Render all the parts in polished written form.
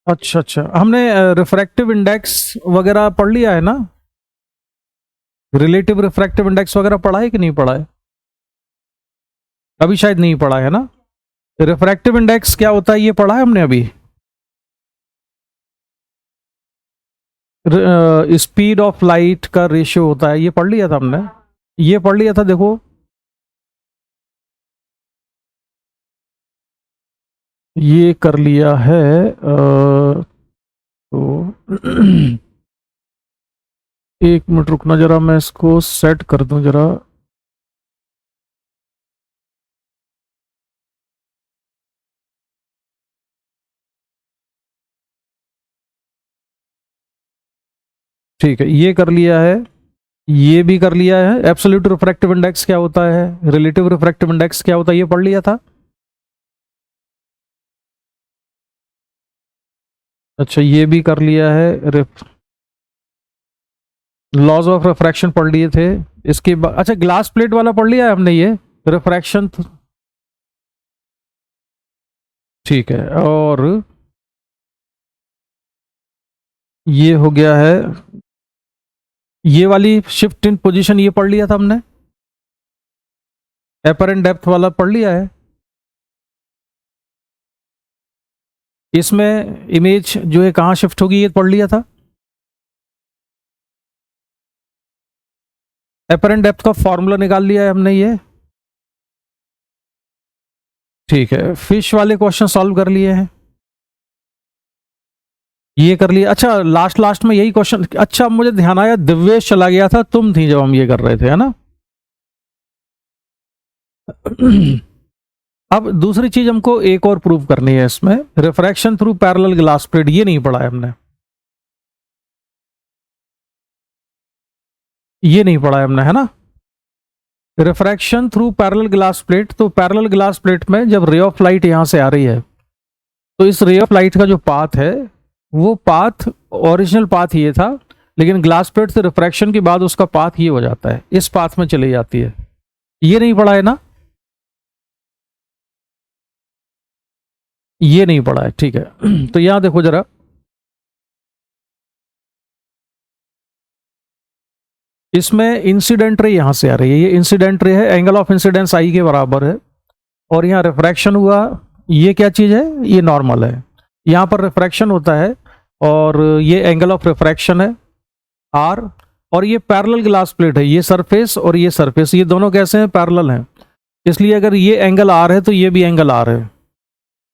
अच्छा अच्छा, हमने रिफ्रैक्टिव इंडेक्स वगैरह पढ़ लिया है ना, रिलेटिव रिफ्रैक्टिव इंडेक्स वगैरह पढ़ा है कि नहीं पढ़ा है? अभी शायद नहीं पढ़ा है ना। रिफ्रैक्टिव इंडेक्स क्या होता है ये पढ़ा है हमने अभी। स्पीड ऑफ लाइट का रेशियो होता है, ये पढ़ लिया था हमने, ये पढ़ लिया था देखो। ये कर लिया है तो एक मिनट रुकना जरा, मैं इसको सेट कर दूं जरा। ठीक है, ये कर लिया है, ये भी कर लिया है। एब्सोल्यूट रिफ्रैक्टिव इंडेक्स क्या होता है, रिलेटिव रिफ्रैक्टिव इंडेक्स क्या होता है, ये पढ़ लिया था। अच्छा, ये भी कर लिया है। लॉज ऑफ रिफ्रैक्शन पढ़ लिए थे। इसके बाद अच्छा, ग्लास प्लेट वाला पढ़ लिया है हमने, ये रिफ्रैक्शन। ठीक है, और ये हो गया है, ये वाली शिफ्ट इन पोजीशन ये पढ़ लिया था हमने। एपरेंट डेप्थ वाला पढ़ लिया है। इसमें इमेज जो है कहाँ शिफ्ट होगी ये पढ़ लिया था। एपरेंट डेप्थ का फॉर्मूला निकाल लिया है हमने ये। ठीक है, फिश वाले क्वेश्चन सॉल्व कर लिए हैं, ये कर लिया। अच्छा, लास्ट लास्ट में यही क्वेश्चन। अच्छा, मुझे ध्यान आया, दिव्येश चला गया था, तुम थी जब हम ये कर रहे थे, है ना। अब दूसरी चीज हमको एक और प्रूव करनी है इसमें, refraction through parallel glass plate, ये नहीं पढ़ा है हमने, ये नहीं पढ़ा है हमने, है ना। Refraction through parallel glass plate, तो पैरेलल ग्लास प्लेट में जब रे ऑफ लाइट यहां से आ रही है, तो इस रे ऑफ लाइट का जो पाथ है, वो पाथ ओरिजिनल पाथ ये था, लेकिन ग्लास प्लेट से रिफ्रैक्शन के बाद उसका पाथ ये हो जाता है, इस पाथ में चली जाती है। ये नहीं पढ़ा है ना, ये नहीं पढ़ा है, ठीक है। तो यहां देखो जरा, इसमें इंसिडेंट रे यहां से आ रही है, ये इंसिडेंट रे है, एंगल ऑफ इंसिडेंस आई के बराबर है, और यहाँ रिफ्रैक्शन हुआ, ये क्या चीज है, ये नॉर्मल है। यहाँ पर रिफ्रैक्शन होता है, और ये एंगल ऑफ रिफ्रैक्शन है आर, और ये पैरेलल ग्लास प्लेट है, ये सरफेस और ये सरफेस, ये दोनों कैसे हैं, पैरेलल हैं, इसलिए अगर ये एंगल आर है तो ये भी एंगल आर है,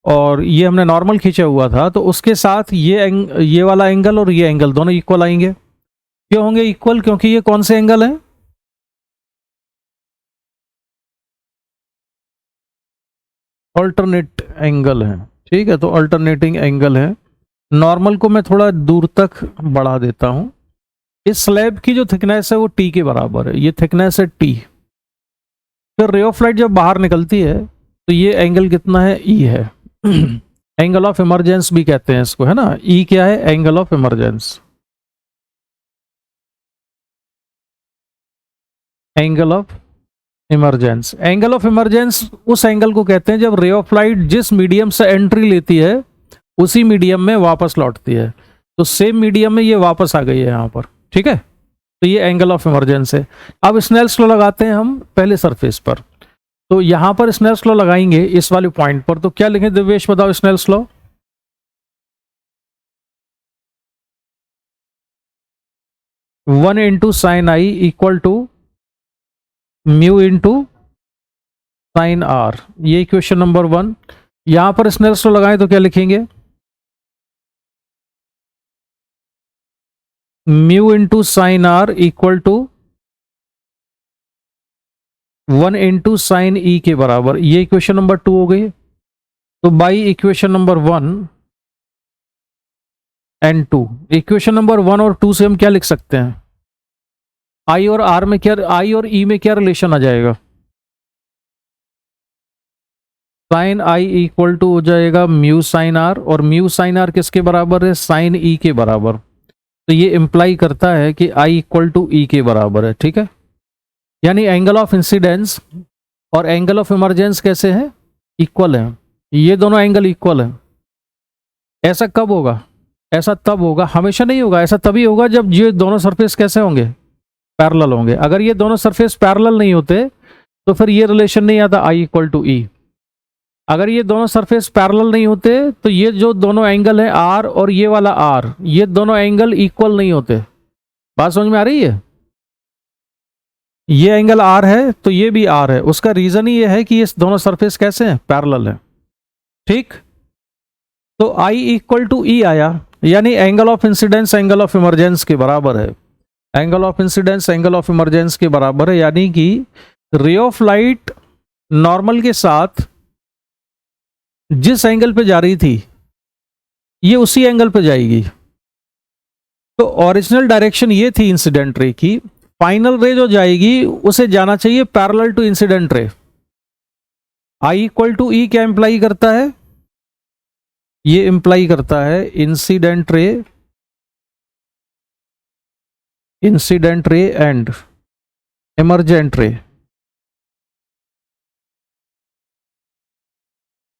और ये हमने नॉर्मल खींचा हुआ था, तो उसके साथ ये वाला एंगल और ये एंगल दोनों इक्वल आएंगे। क्यों होंगे इक्वल, क्योंकि ये कौन से एंगल हैं, अल्टरनेट एंगल है। ठीक है, तो अल्टरनेटिंग एंगल है। नॉर्मल को मैं थोड़ा दूर तक बढ़ा देता हूं। इस स्लैब की जो थिकनेस है वो टी के बराबर है, ये थिकनेस है टी। फिर रे ऑफ लाइट जब बाहर निकलती है तो ये एंगल कितना है, ई है। एंगल ऑफ इमरजेंस भी कहते हैं इसको, है ना। ई क्या है, angle of emergence, angle of emergence. Angle of emergence उस एंगल को कहते हैं जब रे ऑफ लाइट जिस मीडियम से एंट्री लेती है उसी मीडियम में वापस लौटती है, तो सेम मीडियम में ये वापस आ गई है यहाँ पर, ठीक है। तो ये एंगल ऑफ इमरजेंस है। अब स्नेल्स लॉ लगाते हैं हम पहले सरफेस पर, तो यहां पर स्नेल्स लॉ लगाएंगे इस वाले पॉइंट पर, तो क्या लिखें दिव्येश बताओ Snell's law. One into sine i equal to mu into sine r, ये इक्वेशन नंबर 1। यहां पर स्नेल्स लॉ लगाएं तो क्या लिखेंगे, mu into sine r equal to 1 into sine e के बराबर, ये इक्वेशन नंबर 2 हो गई। तो by equation number 1 and 2, equation number 1 और 2 से हम क्या लिख सकते हैं, आई और आर में क्या, आई और ई में क्या रिलेशन आ जाएगा, साइन आई इक्वल टू हो जाएगा म्यू साइन आर, और म्यू साइन आर किसके बराबर है, साइन ई के बराबर। तो ये इंप्लाई करता है कि आई इक्वल टू ई के बराबर है, ठीक है। यानी एंगल ऑफ इंसिडेंस और एंगल ऑफ इमरजेंस कैसे हैं, इक्वल है, ये दोनों एंगल इक्वल है। ऐसा कब होगा? ऐसा तब होगा, हमेशा नहीं होगा। ऐसा तभी होगा जब ये दोनों सरफेस कैसे होंगे? पैरेलल होंगे। अगर ये दोनों सरफेस पैरेलल नहीं होते तो फिर ये रिलेशन नहीं आता I इक्वल टू E। अगर ये दोनों सरफेस पैरेलल नहीं होते तो ये जो दोनों एंगल है R और ये वाला R, ये दोनों एंगल इक्वल नहीं होते। बात समझ में आ रही है? ये एंगल R है तो ये भी R है। उसका रीजन ही ये है कि ये दोनों सरफेस कैसे हैं? पैरेलल है। ठीक, तो I इक्वल टू E आया, यानी angle of incidence angle of emergence के बराबर है। Angle of incidence angle of emergence के बराबर है, यानी कि रे ऑफ लाइट नॉर्मल के साथ जिस एंगल पे जा रही थी ये उसी एंगल पे जाएगी। तो ओरिजिनल डायरेक्शन ये थी इंसिडेंट रे की, फाइनल रे जो जाएगी उसे जाना चाहिए parallel to incident ray. I equal to E क्या इंप्लाई करता है? ये इंप्लाई करता है incident ray and emergent ray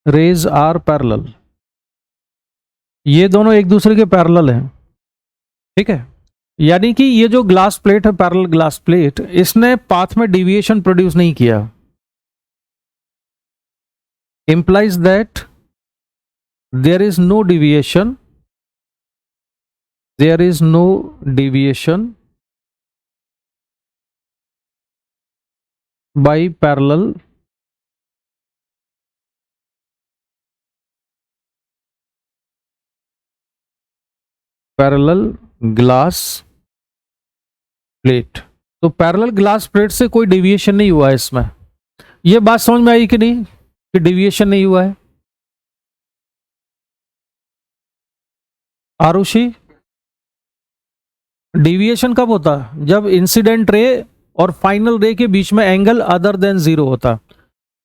rays are parallel. ये दोनों एक दूसरे के पैरेलल हैं। ठीक है, यानी कि ये जो ग्लास प्लेट है, पैरेलल ग्लास प्लेट, इसने पाथ में डिविएशन प्रोड्यूस नहीं किया। implies that there is no deviation by parallel glass plate. तो पैरेलल ग्लास प्लेट से कोई डेविएशन नहीं हुआ है इसमें। ये बात समझ में आई कि नहीं कि डेविएशन नहीं हुआ है? आरुषि, डेविएशन कब होता? जब इंसिडेंट रे और फाइनल रे के बीच में एंगल अदर देन 0 होता।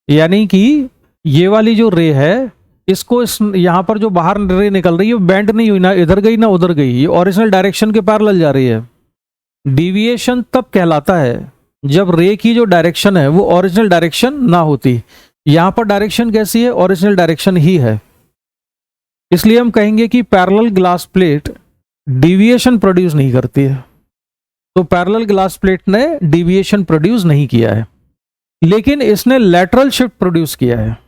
यानी कि ये वाली जो रे है, इसको यहां पर जो बाहर रे निकल रही है बेंड नहीं हुई, ना इधर गई ना उधर गई, ये ओरिजिनल डायरेक्शन के पैरेलल जा रही है। डेविएशन तब कहलाता है जब रे की जो डायरेक्शन है वो ओरिजिनल डायरेक्शन ना होती। यहां पर डायरेक्शन कैसी है? ओरिजिनल डायरेक्शन ही है। इसलिए हम कहेंगे कि parallel glass plate deviation produce नहीं करती है। तो पैरेलल ग्लास प्लेट ने डेविएशन प्रोड्यूस नहीं किया है, लेकिन इसने लैटरल शिफ्ट प्रोड्यूस किया है।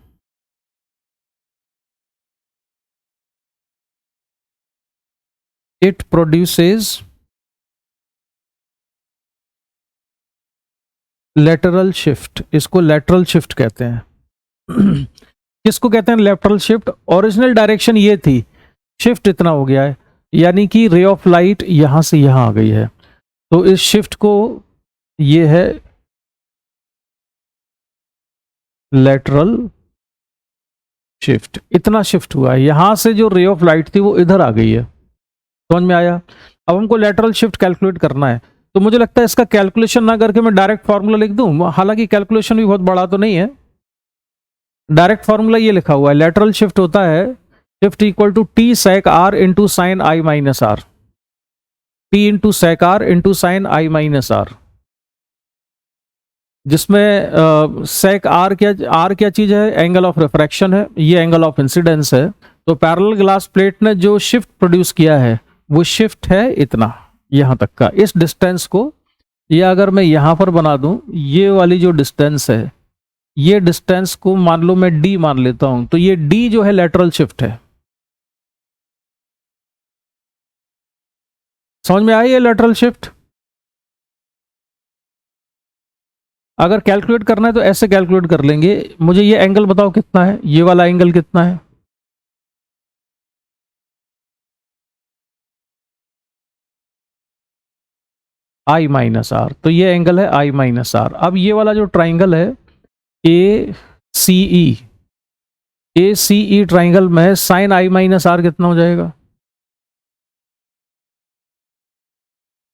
It produces lateral shift. इसको लैटरल शिफ्ट कहते हैं। किसको कहते हैं लैटरल शिफ्ट? ओरिजिनल डायरेक्शन ये थी, शिफ्ट इतना हो गया है, यानी कि रे ऑफ लाइट यहां से यहां आ गई है। तो इस शिफ्ट को ये है लैटरल शिफ्ट। इतना शिफ्ट हुआ है, यहां से जो रे ऑफ लाइट थी वो इधर आ गई है। समझ में आया? अब हमको लैटरल शिफ्ट कैलकुलेट करना है, तो मुझे लगता है इसका कैलकुलेशन ना करके मैं डायरेक्ट फार्मूला लिख दूं। हालांकि कैलकुलेशन भी बहुत बड़ा तो नहीं है। डायरेक्ट फार्मूला ये लिखा हुआ है, लैटरल शिफ्ट होता है shift equal to T sec R into sine I minus R. T into sec R into sine I minus R, जिसमें सेक आर क्या चीज है? एंगल ऑफ रिफ्रैक्शन है, ये एंगल ऑफ इंसिडेंस है। तो पैरेलल ग्लास प्लेट ने जो शिफ्ट प्रोड्यूस किया है वो शिफ्ट है इतना, यहां तक का। इस डिस्टेंस को, ये अगर मैं यहां पर बना दूं, ये वाली जो डिस्टेंस है, ये डिस्टेंस को मान लो मैं d मान लेता हूं, तो ये d जो है लैटरल शिफ्ट है। समझ में आई है लैटरल शिफ्ट? अगर कैलकुलेट करना है तो ऐसे कैलकुलेट कर लेंगे। मुझे ये एंगल बताओ कितना है, ये वाला एंगल कितना है? आई माइनस आर। तो ये एंगल है आई माइनस आर। अब ये वाला जो ट्राइंगल है ए सी ई ट्राइंगल में साइन आई माइनस आर कितना हो जाएगा?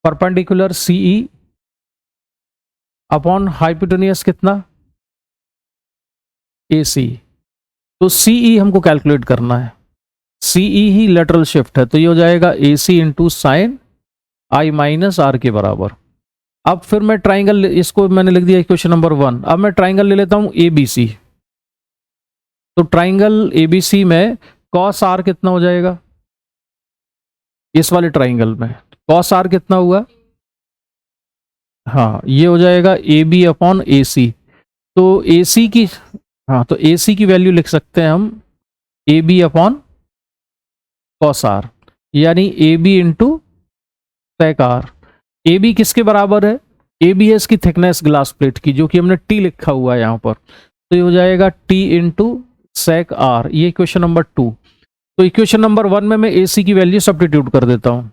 परपेंडिकुलर सीई अपॉन हाइपोटेनियस कितना? AC। तो CE हमको कैलकुलेट करना है, CE ही लेटरल शिफ्ट है, तो ये हो जाएगा AC into sine I minus R के बराबर। अब फिर मैं ट्राइंगल, इसको मैंने लिख दिया क्वेश्चन नंबर 1। अब मैं ट्राइंगल ले लेता हूं ABC। तो ट्राइंगल ABC में कॉस आर कितना हो जाएगा? इस वाले ट्राइंगल में कॉस आर कितना हुआ, हाँ ये हो जाएगा ए बी अपॉन ए सी। तो ए सी की, हाँ तो ए सी की वैल्यू लिख सकते हैं हम a b upon cos r, यानी a b into sec r. A b किसके बराबर है, ए बी है इसकी थिकनेस ग्लास प्लेट की, जो कि हमने टी लिखा हुआ है यहाँ पर, तो ये हो जाएगा टी इंटू सेक आर। ये इक्वेशन नंबर 2। तो इक्वेशन नंबर 1 में मैं ए सी की वैल्यू सब्स्टिट्यूट कर देता हूँ।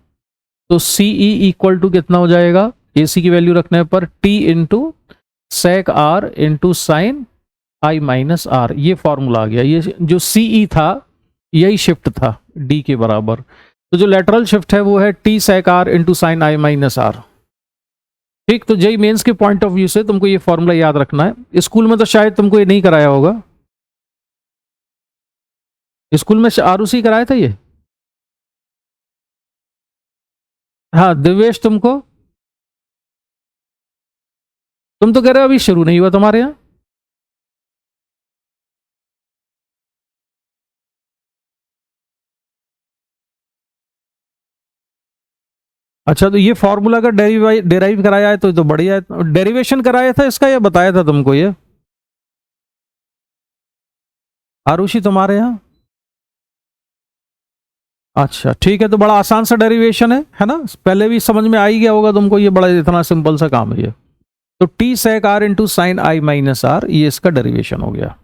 तो सी ई इक्वल टू कितना हो जाएगा, ए सी की वैल्यू रखने पर T into sec R into sine I minus R. ये फॉर्मूला आ गया। ये जो सी ई था यही शिफ्ट था डी के बराबर। तो जो लेटरल शिफ्ट है वो है T sec R into sine I minus R. ठीक, तो जेई मेंस के पॉइंट ऑफ व्यू से तुमको ये फॉर्मूला याद रखना है। स्कूल में तो शायद तुमको ये नहीं कराया होगा, स्कूल में आरुषि कराया था ये, हाँ दिवेश तुमको, तुम तो कह रहे हो अभी शुरू नहीं हुआ तुम्हारे यहाँ। अच्छा, तो ये फॉर्मूला का डेराइव कराया है तो बढ़िया है। डेरिवेशन कराया था इसका या बताया था तुमको ये आरुषि तुम्हारे यहाँ? अच्छा ठीक है, तो बड़ा आसान सा डेरिवेशन है ना, पहले भी समझ में आ ही गया होगा तुमको, ये बड़ा इतना सिंपल सा काम है ये। तो T sec R into sine I minus R, ये इसका डेरिवेशन हो गया।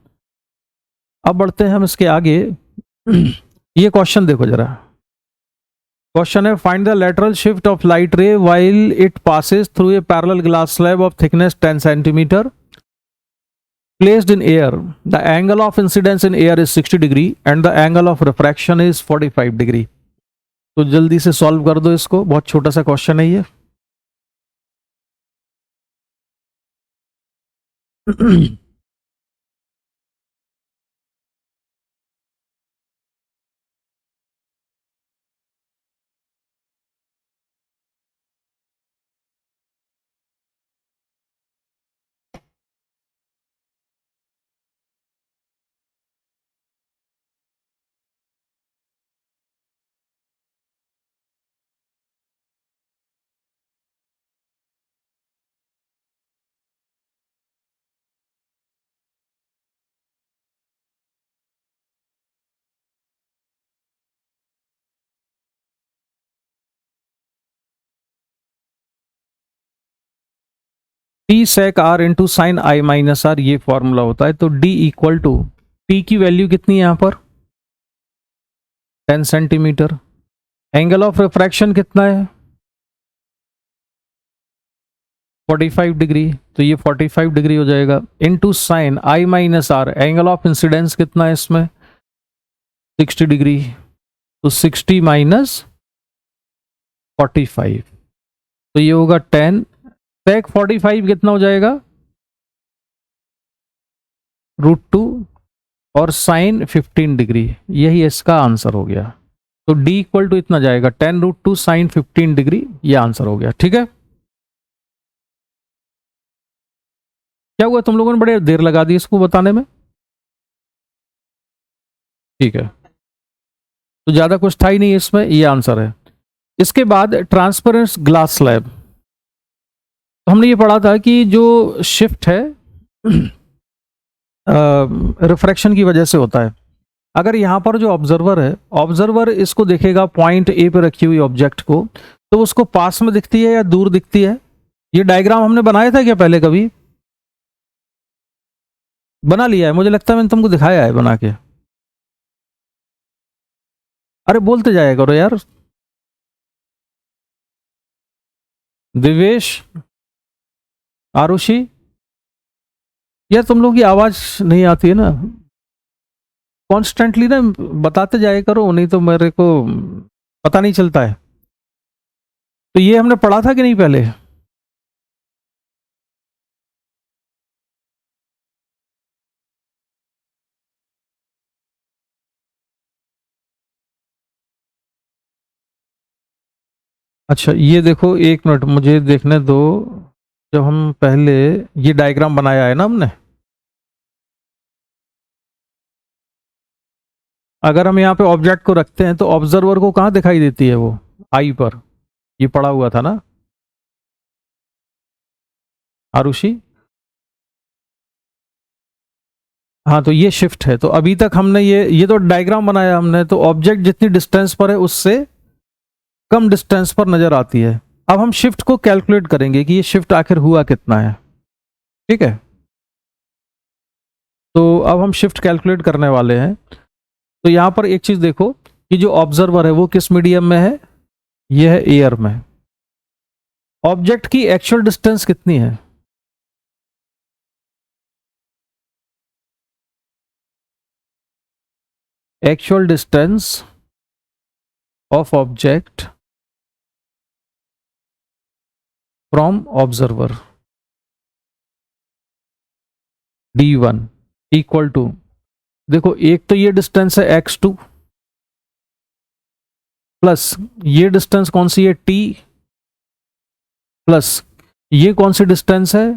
अब बढ़ते हैं हम इसके आगे। ये क्वेश्चन देखो जरा, क्वेश्चन है find the lateral shift of light रे while it passes through a parallel glass slab of thickness 10 centimetre placed in air. The angle of incidence in air is 60 degree and the angle of refraction is 45 degree. तो जल्दी से solve कर दो इसको, बहुत छोटा सा क्वेश्चन है ये। T sec R into sine I minus R, ये फॉर्मूला होता है। तो डी इक्वल टू टी की वैल्यू कितनी है यहां पर 10 सेंटीमीटर, एंगल ऑफ रिफ्रैक्शन कितना है 45 डिग्री, तो ये 45 डिग्री हो जाएगा, into sine I minus R, angle of incidence कितना है इसमें 60 डिग्री, तो 60 माइनस 45, तो ये होगा 10। सेक 45 कितना हो जाएगा √2 और साइन 15 डिग्री, यही इसका आंसर हो गया। तो डी इक्वल टू इतना जाएगा 10√2 साइन 15 डिग्री, ये आंसर हो गया। ठीक है, क्या हुआ तुम लोगों ने बड़े देर लगा दी इसको बताने में। ठीक है, तो ज्यादा कुछ था ही नहीं इसमें, ये आंसर है। इसके बाद ट्रांसपेरेंट ग्लास स्लैब, तो हमने ये पढ़ा था कि जो शिफ्ट है रिफ्रैक्शन की वजह से होता है। अगर यहाँ पर जो ऑब्जर्वर है, ऑब्जर्वर इसको देखेगा पॉइंट ए पे रखी हुई ऑब्जेक्ट को, तो उसको पास में दिखती है या दूर दिखती है। ये डायग्राम हमने बनाया था क्या पहले कभी, बना लिया है मुझे लगता है, मैंने तुमको दिखाया है बना के। अरे बोलते जाया करो यार। दिवेश, आरुषि, यार तुम लोगों की आवाज नहीं आती है ना, कॉन्स्टेंटली ना बताते जाया करो, नहीं तो मेरे को पता नहीं चलता है। तो ये हमने पढ़ा था कि नहीं पहले, अच्छा ये देखो एक मिनट मुझे देखने दो, जब हम पहले ये डायग्राम बनाया है ना हमने, अगर हम यहाँ पे ऑब्जेक्ट को रखते हैं तो ऑब्जर्वर को कहाँ दिखाई देती है वो, आई पर, ये पड़ा हुआ था ना आरुषि? हाँ, तो ये शिफ्ट है। तो अभी तक हमने ये तो डायग्राम बनाया हमने, तो ऑब्जेक्ट जितनी डिस्टेंस पर है उससे कम डिस्टेंस पर नजर आती है। अब हम शिफ्ट को कैलकुलेट करेंगे कि ये शिफ्ट आखिर हुआ कितना है। ठीक है, तो अब हम शिफ्ट कैलकुलेट करने वाले हैं। तो यहां पर एक चीज देखो कि जो ऑब्जर्वर है वो किस मीडियम में है, ये है एयर में। ऑब्जेक्ट की एक्चुअल डिस्टेंस कितनी है? Actual distance of object from observer d1 equal to, देखो एक तो ये डिस्टेंस है x2 प्लस ये डिस्टेंस कौन सी है t, प्लस ये कौन सी डिस्टेंस है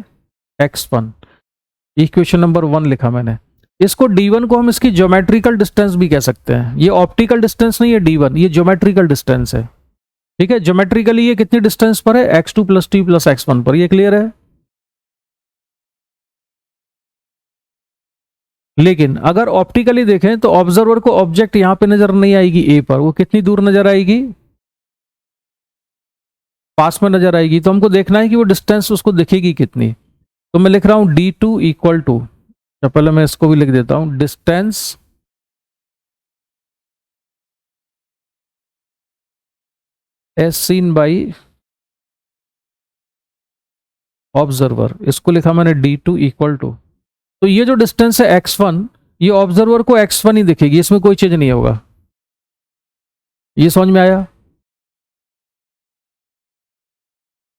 x1। इक्वेशन नंबर 1 लिखा मैंने। इसको d1 को हम इसकी ज्योमेट्रिकल डिस्टेंस भी कह सकते हैं। ये ऑप्टिकल डिस्टेंस नहीं है d1, ये ज्योमेट्रिकल डिस्टेंस है। ठीक है, ज्योमेट्रिकली ये कितनी डिस्टेंस पर है, x2 plus t plus x1 पर। ये क्लियर है? लेकिन अगर ऑप्टिकली देखें तो ऑब्जर्वर को ऑब्जेक्ट यहां पे नजर नहीं आएगी ए पर, वो कितनी दूर नजर आएगी, पास में नजर आएगी। तो हमको देखना है कि वो डिस्टेंस उसको दिखेगी कितनी। तो मैं लिख रहा हूं d2 इक्वल टू, तो पहले मैं इसको भी लिख देता हूं, distance as seen by observer, इसको लिखा मैंने d2 इक्वल टू। तो ये जो डिस्टेंस है x1, ये ऑब्जर्वर को x1 ही दिखेगी, इसमें कोई चीज नहीं होगा। ये समझ में आया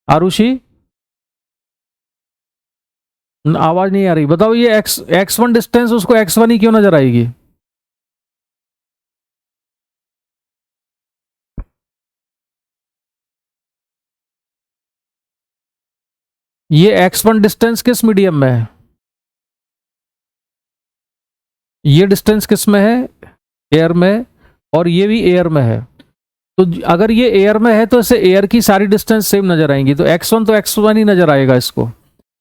आरुषि? आवाज नहीं आ रही, बताओ। ये x1 डिस्टेंस उसको x1 ही क्यों नजर आएगी? ये x1 डिस्टेंस किस मीडियम में है? ये डिस्टेंस किस में है, एयर में, और ये भी एयर में है। तो अगर ये एयर में है तो इसे एयर की सारी डिस्टेंस सेम नजर आएंगी, तो x1 तो x1 ही नजर आएगा इसको।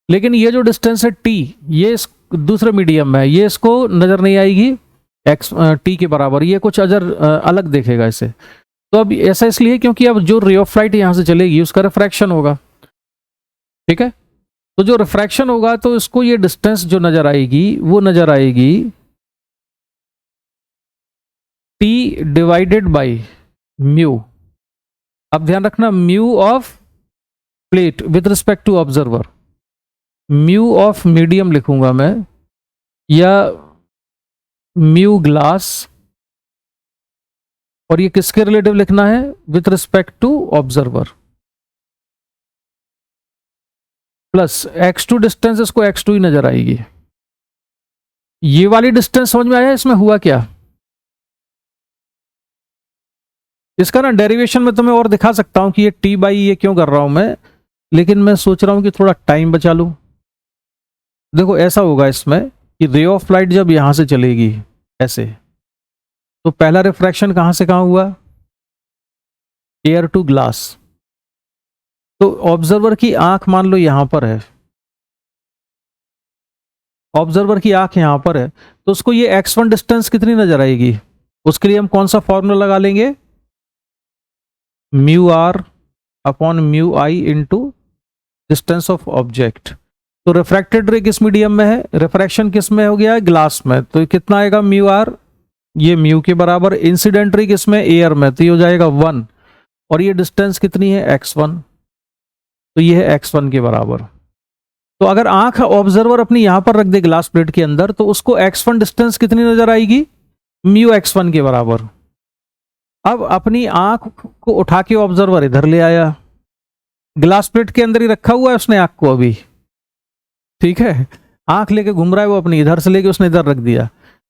लेकिन ये जो डिस्टेंस है t, ये दूसरे मीडियम में है, ये इसको नजर नहीं आएगी t के बराबर, ये कुछ अलग देखेगा इसे। तो अब ऐसा इसलिए क्योंकि अब जो रे ऑफ लाइट यहां से चलेगी उसका रिफ्रैक्शन होगा। ठीक है, तो जो रिफ्रैक्शन होगा तो इसको ये डिस्टेंस जो नजर आएगी वो नजर आएगी t डिवाइडेड बाई म्यू। अब ध्यान रखना, mu of plate with respect to observer, mu of medium लिखूंगा मैं, या म्यू ग्लास, और ये किसके रिलेटिव लिखना है, with respect to observer, plus x2 distance, इसको x2 ही नजर आएगी। ये वाली डिस्टेंस समझ में आया इसमें हुआ क्या? इसका ना डेरिवेशन में तुम्हें और दिखा सकता हूं कि ये t बाई ये क्यों कर रहा हूं मैं, लेकिन मैं सोच रहा हूं कि थोड़ा टाइम बचा लूं। देखो ऐसा होगा इसमें कि रे ऑफ लाइट जब यहां से चलेगी ऐसे, तो पहला रिफ्रैक्शन कहां से कहां हुआ, एयर टू ग्लास। तो ऑब्जर्वर की आंख मान लो यहां पर है, ऑब्जर्वर की आंख यहां पर है, तो उसको ये x1 डिस्टेंस कितनी नजर आएगी, उसके लिए हम कौन सा फॉर्मूला लगा लेंगे, mu R upon mu I into distance of object. तो रिफ्रैक्टेड रे किस मीडियम में है, रिफ्रैक्शन किस में हो गया है, ग्लास में, तो कितना आएगा म्यू आर, ये म्यू के बराबर। इंसिडेंट रे किस में, एयर में, तो ये हो जाएगा 1, और ये डिस्टेंस कितनी है x1, तो ये है x1 के बराबर। तो अगर आंख ऑब्जर्वर अपनी यहां पर रख दे ग्लास प्लेट के अंदर, तो उसको x1 डिस्टेंस कितनी नजर आएगी, म्यू x1 के बराबर। अब अपनी आंख को उठा के ऑब्जर्वर इधर ले आया, ग्लास प्लेट के अंदर ही रखा हुआ है उसने आंख को अभी, ठीक है, आंख लेके घूम रहा है वो अपनी, इधर से लेके उसने इधर रख दिया।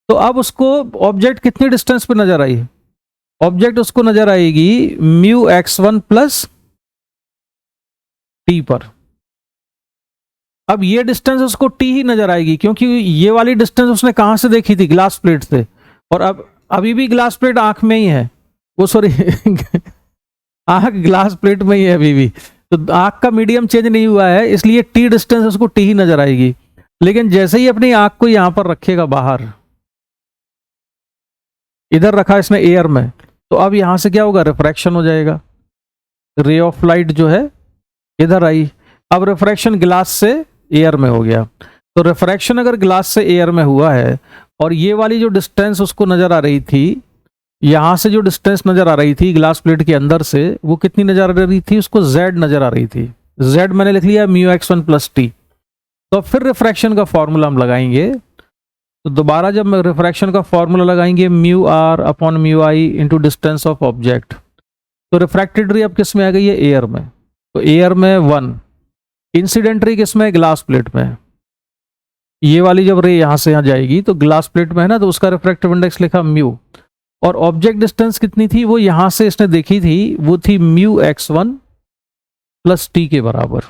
तो अब उसको ऑब्जेक्ट कितनी डिस्टेंस पे नजर आई, ऑब्जेक्ट उसको नजर आएगी म्यू x1 प्लस टी पर। अब ये डिस्टेंस उसको टी ही नजर आएगी, क्योंकि ये वाली डिस्टेंस उसने कहां से देखी थी, ग्लास प्लेट से, और अब अभी भी ग्लास प्लेट आंख में ही है, वो सॉरी आंख ग्लास प्लेट में ही है अभी भी, तो आंख का मीडियम चेंज नहीं हुआ है, इसलिए टी डिस्टेंस उसको टी ही नजर आएगी। लेकिन जैसे ही अपनी आंख को यहां पर रखेगा बाहर, इधर रखा इसने एयर में, तो अब यहां से क्या होगा, रिफ्रैक्शन हो जाएगा। रे ऑफ लाइट जो है इधर आई, अब रिफ्रैक्शन ग्लास से एयर में हो गया। तो रिफ्रैक्शन अगर ग्लास से एयर में हुआ है, और ये वाली जो डिस्टेंस उसको नजर आ रही थी, यहां से जो डिस्टेंस नजर आ रही थी ग्लास प्लेट के अंदर से, वो कितनी नजर आ रही थी, उसको z नजर आ रही थी। z मैंने लिख लिया mu x one plus T. तो फिर रिफ्रैक्शन का फॉर्मूला हम लगाएंगे, तो दोबारा जब रिफ्रैक्शन का फॉर्मूला लगाएंगे, mu R upon mu I into distance of object. तो रिफ्रैक्टेड रे अब किस में आ गई है, एयर में। तो एयर में 1, इंसिडेंट रे किस में, ग्लास प्लेट में। ये वाली जब रे यहां से यहां जाएगी तो ग्लास प्लेट में है ना, तो उसका रिफ्रैक्टिव इंडेक्स लिखा म्यू। और ऑब्जेक्ट डिस्टेंस कितनी थी, वो यहां से इसने देखी थी, वो थी mu x one plus T के बराबर।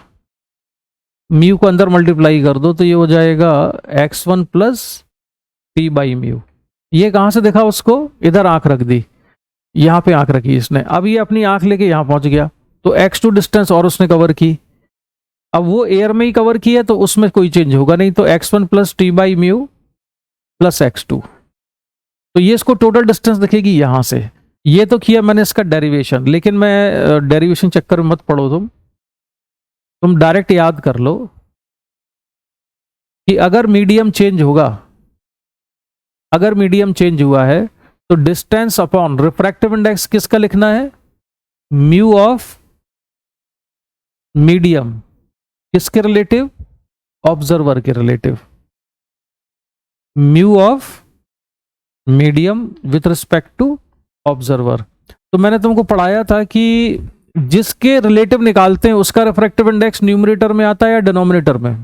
म्यू को अंदर मल्टीप्लाई कर दो तो ये हो जाएगा x one plus T by mu. ये कहां से देखा उसको, इधर आंख रख दी, यहां पे आंख रखी इसने, अब ये अपनी आंख लेके यहां पहुंच गया, तो एक्स टू डिस्टेंस और उसने कवर की। अब वो एयर में ही कवर किया तो उसमें कोई चेंज होगा नहीं, तो X one plus T by mu plus X two. तो ये इसको टोटल डिस्टेंस दिखेगी यहां से। ये तो किया मैंने इसका डेरिवेशन, लेकिन मैं डेरिवेशन चक्कर में मत पड़ो, तुम डायरेक्ट याद कर लो कि अगर मीडियम चेंज होगा, अगर मीडियम चेंज हुआ है, तो डिस्टेंस अपॉन रिफ्रैक्टिव इंडेक्स किसका लिखना है, म्यू ऑफ मीडियम, किसके रिलेटिव, ऑब्जर्वर के relative. Mu of medium with respect to observer. तो मैंने तुमको पढ़ाया था कि जिसके रिलेटिव निकालते हैं उसका रिफ्रैक्टिव इंडेक्स न्यूमरेटर में आता है या डिनोमिनेटर में।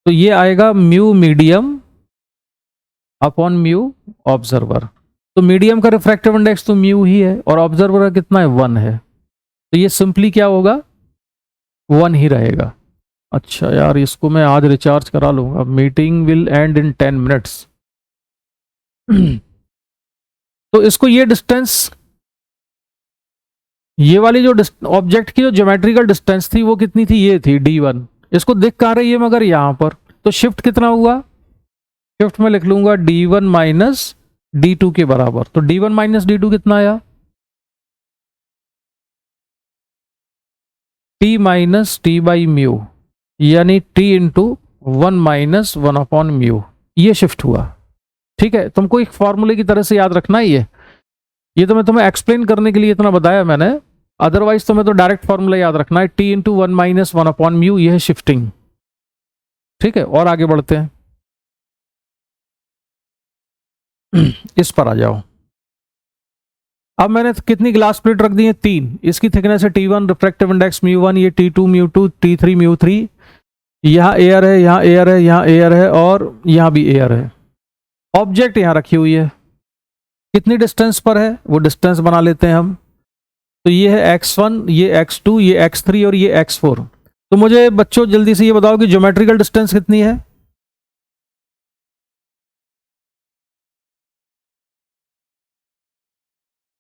तो ये आएगा mu medium upon mu observer. तो मीडियम का रिफ्रैक्टिव इंडेक्स तो म्यू ही है, और ऑब्जर्वर का कितना है, 1 है। तो ये सिंपली क्या होगा, 1 ही रहेगा। अच्छा यार, इसको मैं आज रिचार्ज करा लूंगा, meeting will and in 10 minutes. तो इसको ये डिस्टेंस, ये वाली जो ऑब्जेक्ट की जो ज्योमेट्रिकल डिस्टेंस थी वो कितनी थी, ये थी d1। इसको दिख कहाँ रही है मगर यहां पर, तो शिफ्ट कितना हुआ, शिफ्ट में लिख लूंगा d1 माइनस d2 के बराबर। तो d1 माइनस d2 कितना आया, t minus T by mu, यानी t into 1 minus 1 upon mu. ये शिफ्ट हुआ। ठीक है, तुमको एक फॉर्मूले की तरह से याद रखना ही है। ये तो मैं तुम्हें एक्सप्लेन करने के लिए इतना बताया मैंने, अदरवाइज तुम्हें तो डायरेक्ट फॉर्मूला याद रखना है, t into 1 minus 1 upon mu, ये है शिफ्टिंग। ठीक है, और आगे बढ़ते हैं। इस पर आ जाओ। अब मैंने कितनी ग्लास प्लेट रख दी है, 3। इसकी थिकनेस है t1, रिफ्रैक्टिव इंडेक्स μ1, ये t2 μ2 t3 μ3। यहाँ एयर है, यहाँ एयर है, यहाँ एयर है, और यहाँ भी एयर है। ऑब्जेक्ट यहाँ रखी हुई है, कितनी डिस्टेंस पर है वो डिस्टेंस बना लेते हैं हम। तो ये है x1, ये x2, ये x3 और ये x4। तो मुझे बच्चों जल्दी से ये बताओ कि ज्योमेट्रिकल डिस्टेंस कितनी है।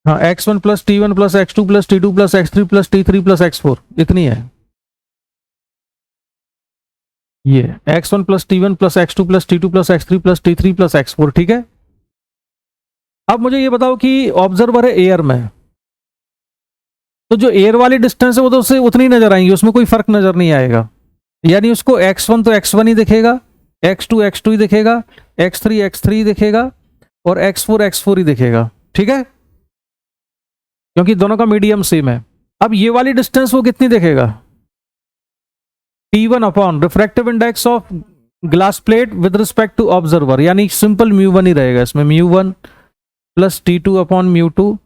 हाँ, x1 plus t1 plus x2 plus t2 plus x3 plus t3 plus x4, इतनी है। ये x1 plus t1 plus x2 plus t2 plus x3 plus t3 plus x4। ठीक है, अब मुझे ये बताओ कि ऑब्जर्वर है एयर में, तो जो एयर वाली डिस्टेंस है वो तो उससे उतनी नजर आएंगी, उसमें कोई फर्क नजर नहीं आएगा। यानी उसको x1 तो x1 ही दिखेगा, x2 x2 ही दिखेगा, x3 x3 ही दिखेगा, और x4 x4 ही दिखेगा। ठीक है, क्योंकि दोनों का मीडियम सेम है। अब ये वाली डिस्टेंस वो कितनी दिखेगा, t1 upon refractive index of glass plate with respect to observer, यानी सिंपल μ1 ही रहेगा इसमें, μ1 plus t2 upon μ2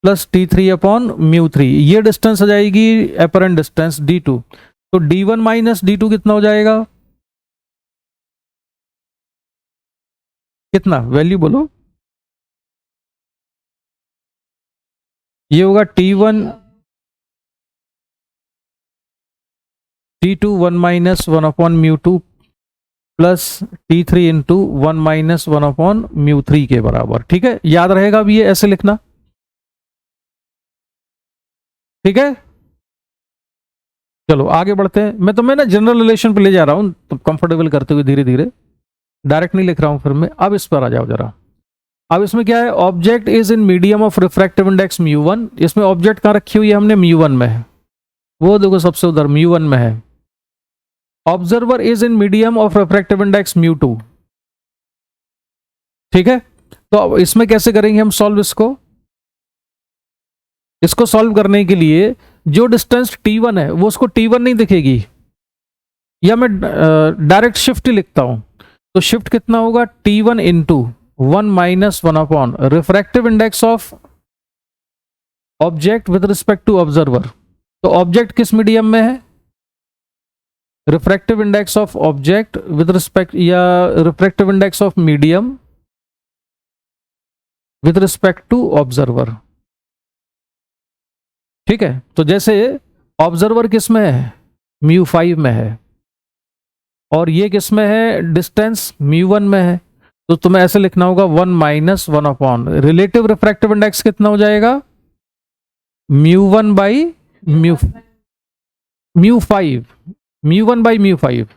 plus t3 upon μ3। ये डिस्टेंस आ जाएगी अपरेंट डिस्टेंस d2। तो d1 माइनस d2 कितना हो जाएगा, कितना वैल्यू बोलो, ये होगा t1, T2 1 minus 1 upon mu two plus T3 into 1 minus 1 upon mu three के बराबर। ठीक है, याद रहेगा अभी ये ऐसे लिखना। ठीक है, चलो आगे बढ़ते हैं। मैं ना जनरल रिलेशन पे ले जा रहा हूं, तो कंफर्टेबल करते हुए धीरे धीरे, डायरेक्ट नहीं लिख रहा हूं फिर मैं। अब इस पर आ जाओ जरा। अब इसमें क्या है, object is in medium of refractive index μ1। इसमें ऑब्जेक्ट कहां रखी हुई है हमने, μ1 में है, वो देखो सबसे उधर μ1 में है। Observer is in medium of refractive index μ2। ठीक है, तो अब इसमें कैसे करेंगे हम सॉल्व इसको सॉल्व करने के लिए जो डिस्टेंस T1 है वो उसको T1 नहीं दिखेगी, या मैं डायरेक्ट शिफ्ट ही लिखता हूं। तो शिफ्ट कितना होगा, T1 into 1 minus 1 upon refractive index of object with respect to observer. तो ऑब्जेक्ट किस मीडियम में है, refractive index of object with respect, या refractive index of medium with respect to observer. ठीक है, तो जैसे ऑब्जर्वर किस में है, μ5 में है, और ये किस में है, डिस्टेंस μ1 में है। तो तुम्हें ऐसे लिखना होगा 1 minus 1 upon relative refractive index कितना हो जाएगा, μ1 बाई μ5 बाई μ5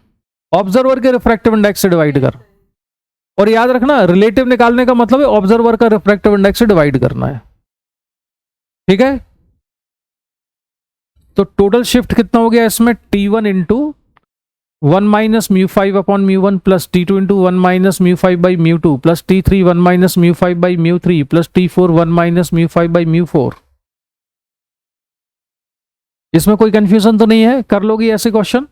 ऑब्जर्वर के रिफ्रैक्टिव इंडेक्स से डिवाइड कर। और याद रखना रिलेटिव निकालने का मतलब है ऑब्जर्वर का रिफ्रैक्टिव इंडेक्स से डिवाइड करना है। ठीक है, तो टोटल शिफ्ट कितना हो गया इसमें, T1 into 1 minus μ5 upon μ1 plus T2 into 1 minus μ5 by μ2 plus T3 1 minus μ5 by μ3 plus T4 1 minus μ5 by μ4। इसमें कोई कंफ्यूजन तो नहीं है, कर लोगी ऐसे क्वेश्चन।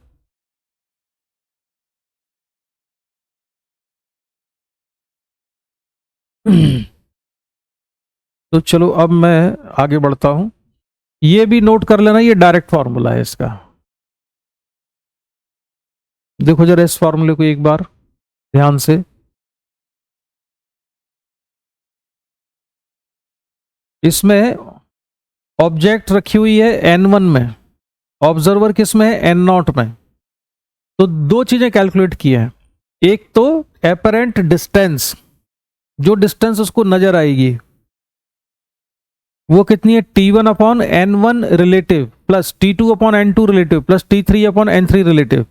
तो चलो अब मैं आगे बढ़ता हूं। ये भी नोट कर लेना, ये डायरेक्ट फॉर्मूला है इसका। देखो जरा इस फॉर्मूले को एक बार ध्यान से। इसमें ऑब्जेक्ट रखी हुई है n1 में, ऑब्जर्वर किस में है, n0 में। तो दो चीजें कैलकुलेट की हैं, एक तो एपरेंट डिस्टेंस, जो डिस्टेंस उसको नजर आएगी वो कितनी है, T1 upon n1 relative plus T2 upon n2 relative plus T3 upon n3 relative.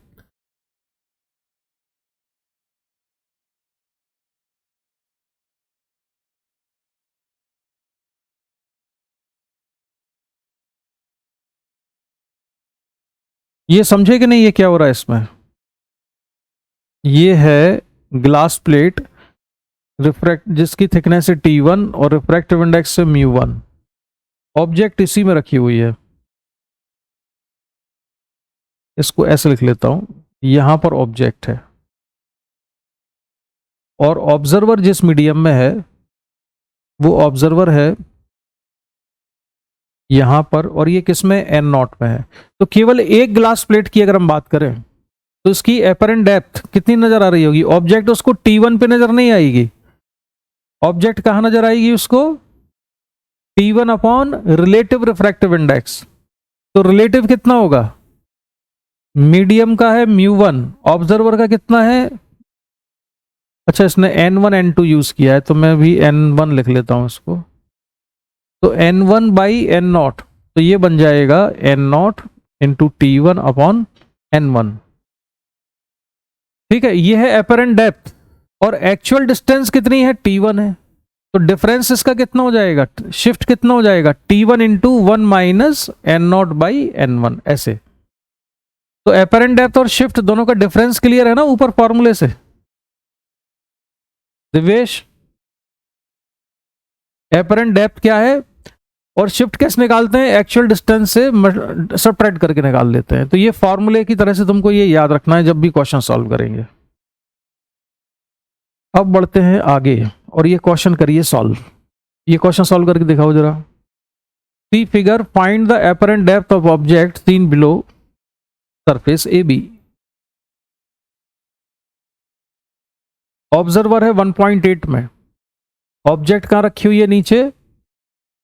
ये समझे कि नहीं, ये क्या हो रहा है इसमें, ये है ग्लास प्लेट रिफ्रैक्ट जिसकी थिकनेस है T1 और रिफ्रैक्टिव इंडेक्स है μ1। ऑब्जेक्ट इसी में रखी हुई है, इसको ऐसे लिख लेता हूं, यहां पर ऑब्जेक्ट है और ऑब्जर्वर जिस मीडियम में है वो ऑब्जर्वर है यहां पर, और ये किस में, n0 में है। तो केवल एक ग्लास प्लेट की अगर हम बात करें तो इसकी एपरेंट डेप्थ कितनी नजर आ रही होगी, ऑब्जेक्ट उसको T1 पे नजर नहीं आएगी, ऑब्जेक्ट कहां नजर आएगी उसको, T1 upon relative refractive index. तो रिलेटिव कितना होगा, मीडियम का है μ1, ऑब्जर्वर का कितना है, अच्छा इसने n1 n2 यूज किया है तो मैं भी n1 लिख लेता हूं इसको। तो n1 बाई n0, तो ये बन जाएगा n0 into T1 upon n1। ठीक है, ये है एपरेंट डेप्थ, और एक्चुअल डिस्टेंस कितनी है, T1 है। तो डिफरेंस इसका कितना हो जाएगा, शिफ्ट कितना हो जाएगा, T1 into 1 minus n0 by n1 ऐसे। तो एपरेंट डेप्थ और शिफ्ट दोनों का डिफरेंस क्लियर है ना ऊपर फॉर्मूले से, दिवेश। एपरेंट डेप्थ क्या है और शिफ्ट कैसे निकालते हैं, एक्चुअल डिस्टेंस से सबट्रैक्ट करके निकाल लेते हैं। तो ये फॉर्मूले की तरह से तुमको ये याद रखना है जब भी क्वेश्चन सॉल्व करेंगे। अब बढ़ते हैं आगे और ये क्वेश्चन करिए सॉल्व। ये क्वेश्चन सॉल्व करके दिखाओ जरा। See figure, find the apparent depth of object seen below surface a b. Observer है 1.8 में, ऑब्जेक्ट कहां रखी हुई है, नीचे,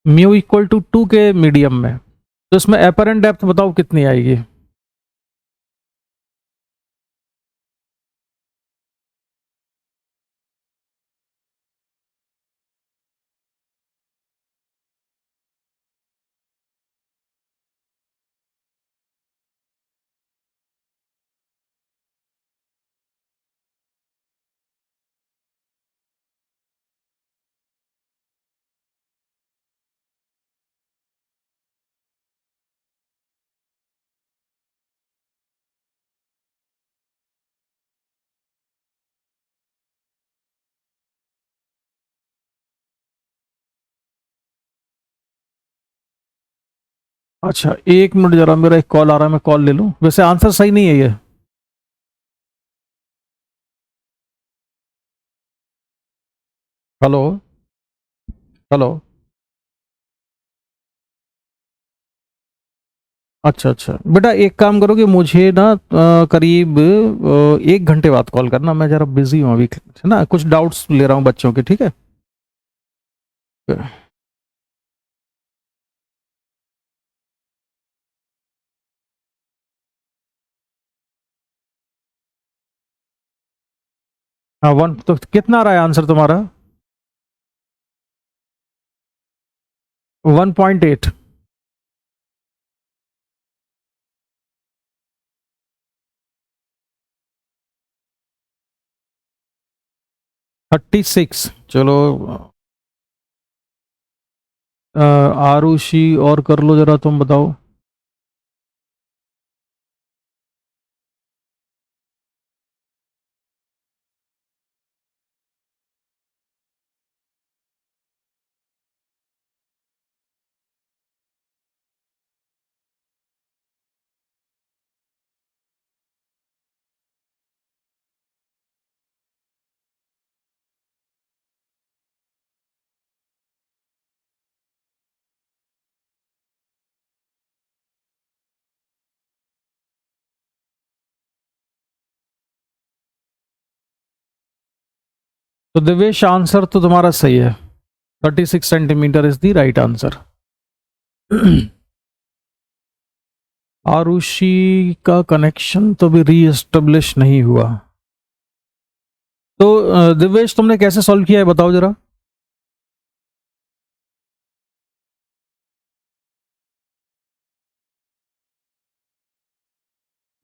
म्यू इक्वल टू 2 के मीडियम में। तो इसमें एपरेंट डेप्थ बताओ कितनी आएगी, अच्छा, एक मिनट जरा, मेरा एक कॉल आ रहा है, मैं कॉल ले लूं। वैसे आंसर सही नहीं है ये। हेलो। हेलो। अच्छा अच्छा बेटा, एक काम करो कि मुझे ना करीब 1 घंटे बाद कॉल करना, मैं जरा बिजी हूँ अभी, है ना, कुछ डाउट्स ले रहा हूँ बच्चों के, ठीक है। हाँ, वन तो कितना आ रहा है आंसर तुम्हारा? 1.8। 36। चलो, आरुषि और कर लो जरा, तुम बताओ। तो दिवेश, आंसर तो तुम्हारा सही है, 36 centimetre is the right answer. Arushi का कनेक्शन तो भी रीएस्टेब्लिश नहीं हुआ। तो दिवेश, तुमने कैसे सॉल्व किया है बताओ जरा।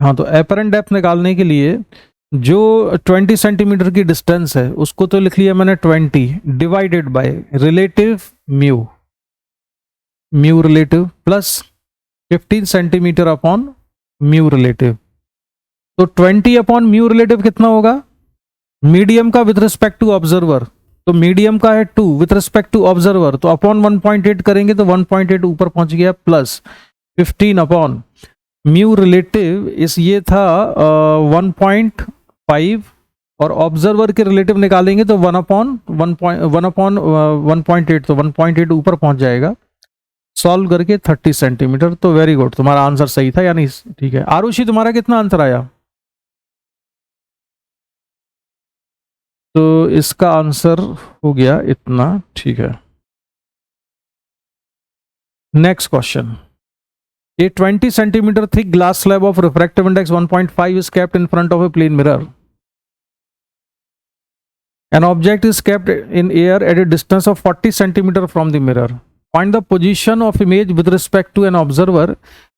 हाँ, तो एपरेंट डेप्थ निकालने के लिए जो 20 सेंटीमीटर की डिस्टेंस है उसको तो लिख लिया मैंने 20 divided by relative mu, mu relative plus 15 centimetre upon mu relative. तो 20 अपॉन म्यू रिलेटिव कितना होगा? मीडियम का विथ रिस्पेक्ट टू ऑब्जर्वर, तो मीडियम का है 2 विथ रिस्पेक्ट टू ऑब्जर्वर, तो अपॉन 1.8 करेंगे तो 1.8 ऊपर पहुंच गया, प्लस 15 अपॉन म्यू रिलेटिव इस ये था 1.5, और ऑब्जर्वर के रिलेटिव निकालेंगे तो 1/1.8, तो 1.8 ऊपर पहुंच जाएगा। सॉल्व करके 30 सेंटीमीटर। तो वेरी गुड, तुम्हारा आंसर सही था, यानी ठीक है। आरुषि, तुम्हारा कितना आंसर आया? तो इसका आंसर हो गया इतना, ठीक है। Next question. A 20 centimeter thick glass slab of refractive index 1.5 is kept in front of a plane mirror. An object is kept in air at a distance of 40 centimeter from the mirror. Find the position of image with respect to an observer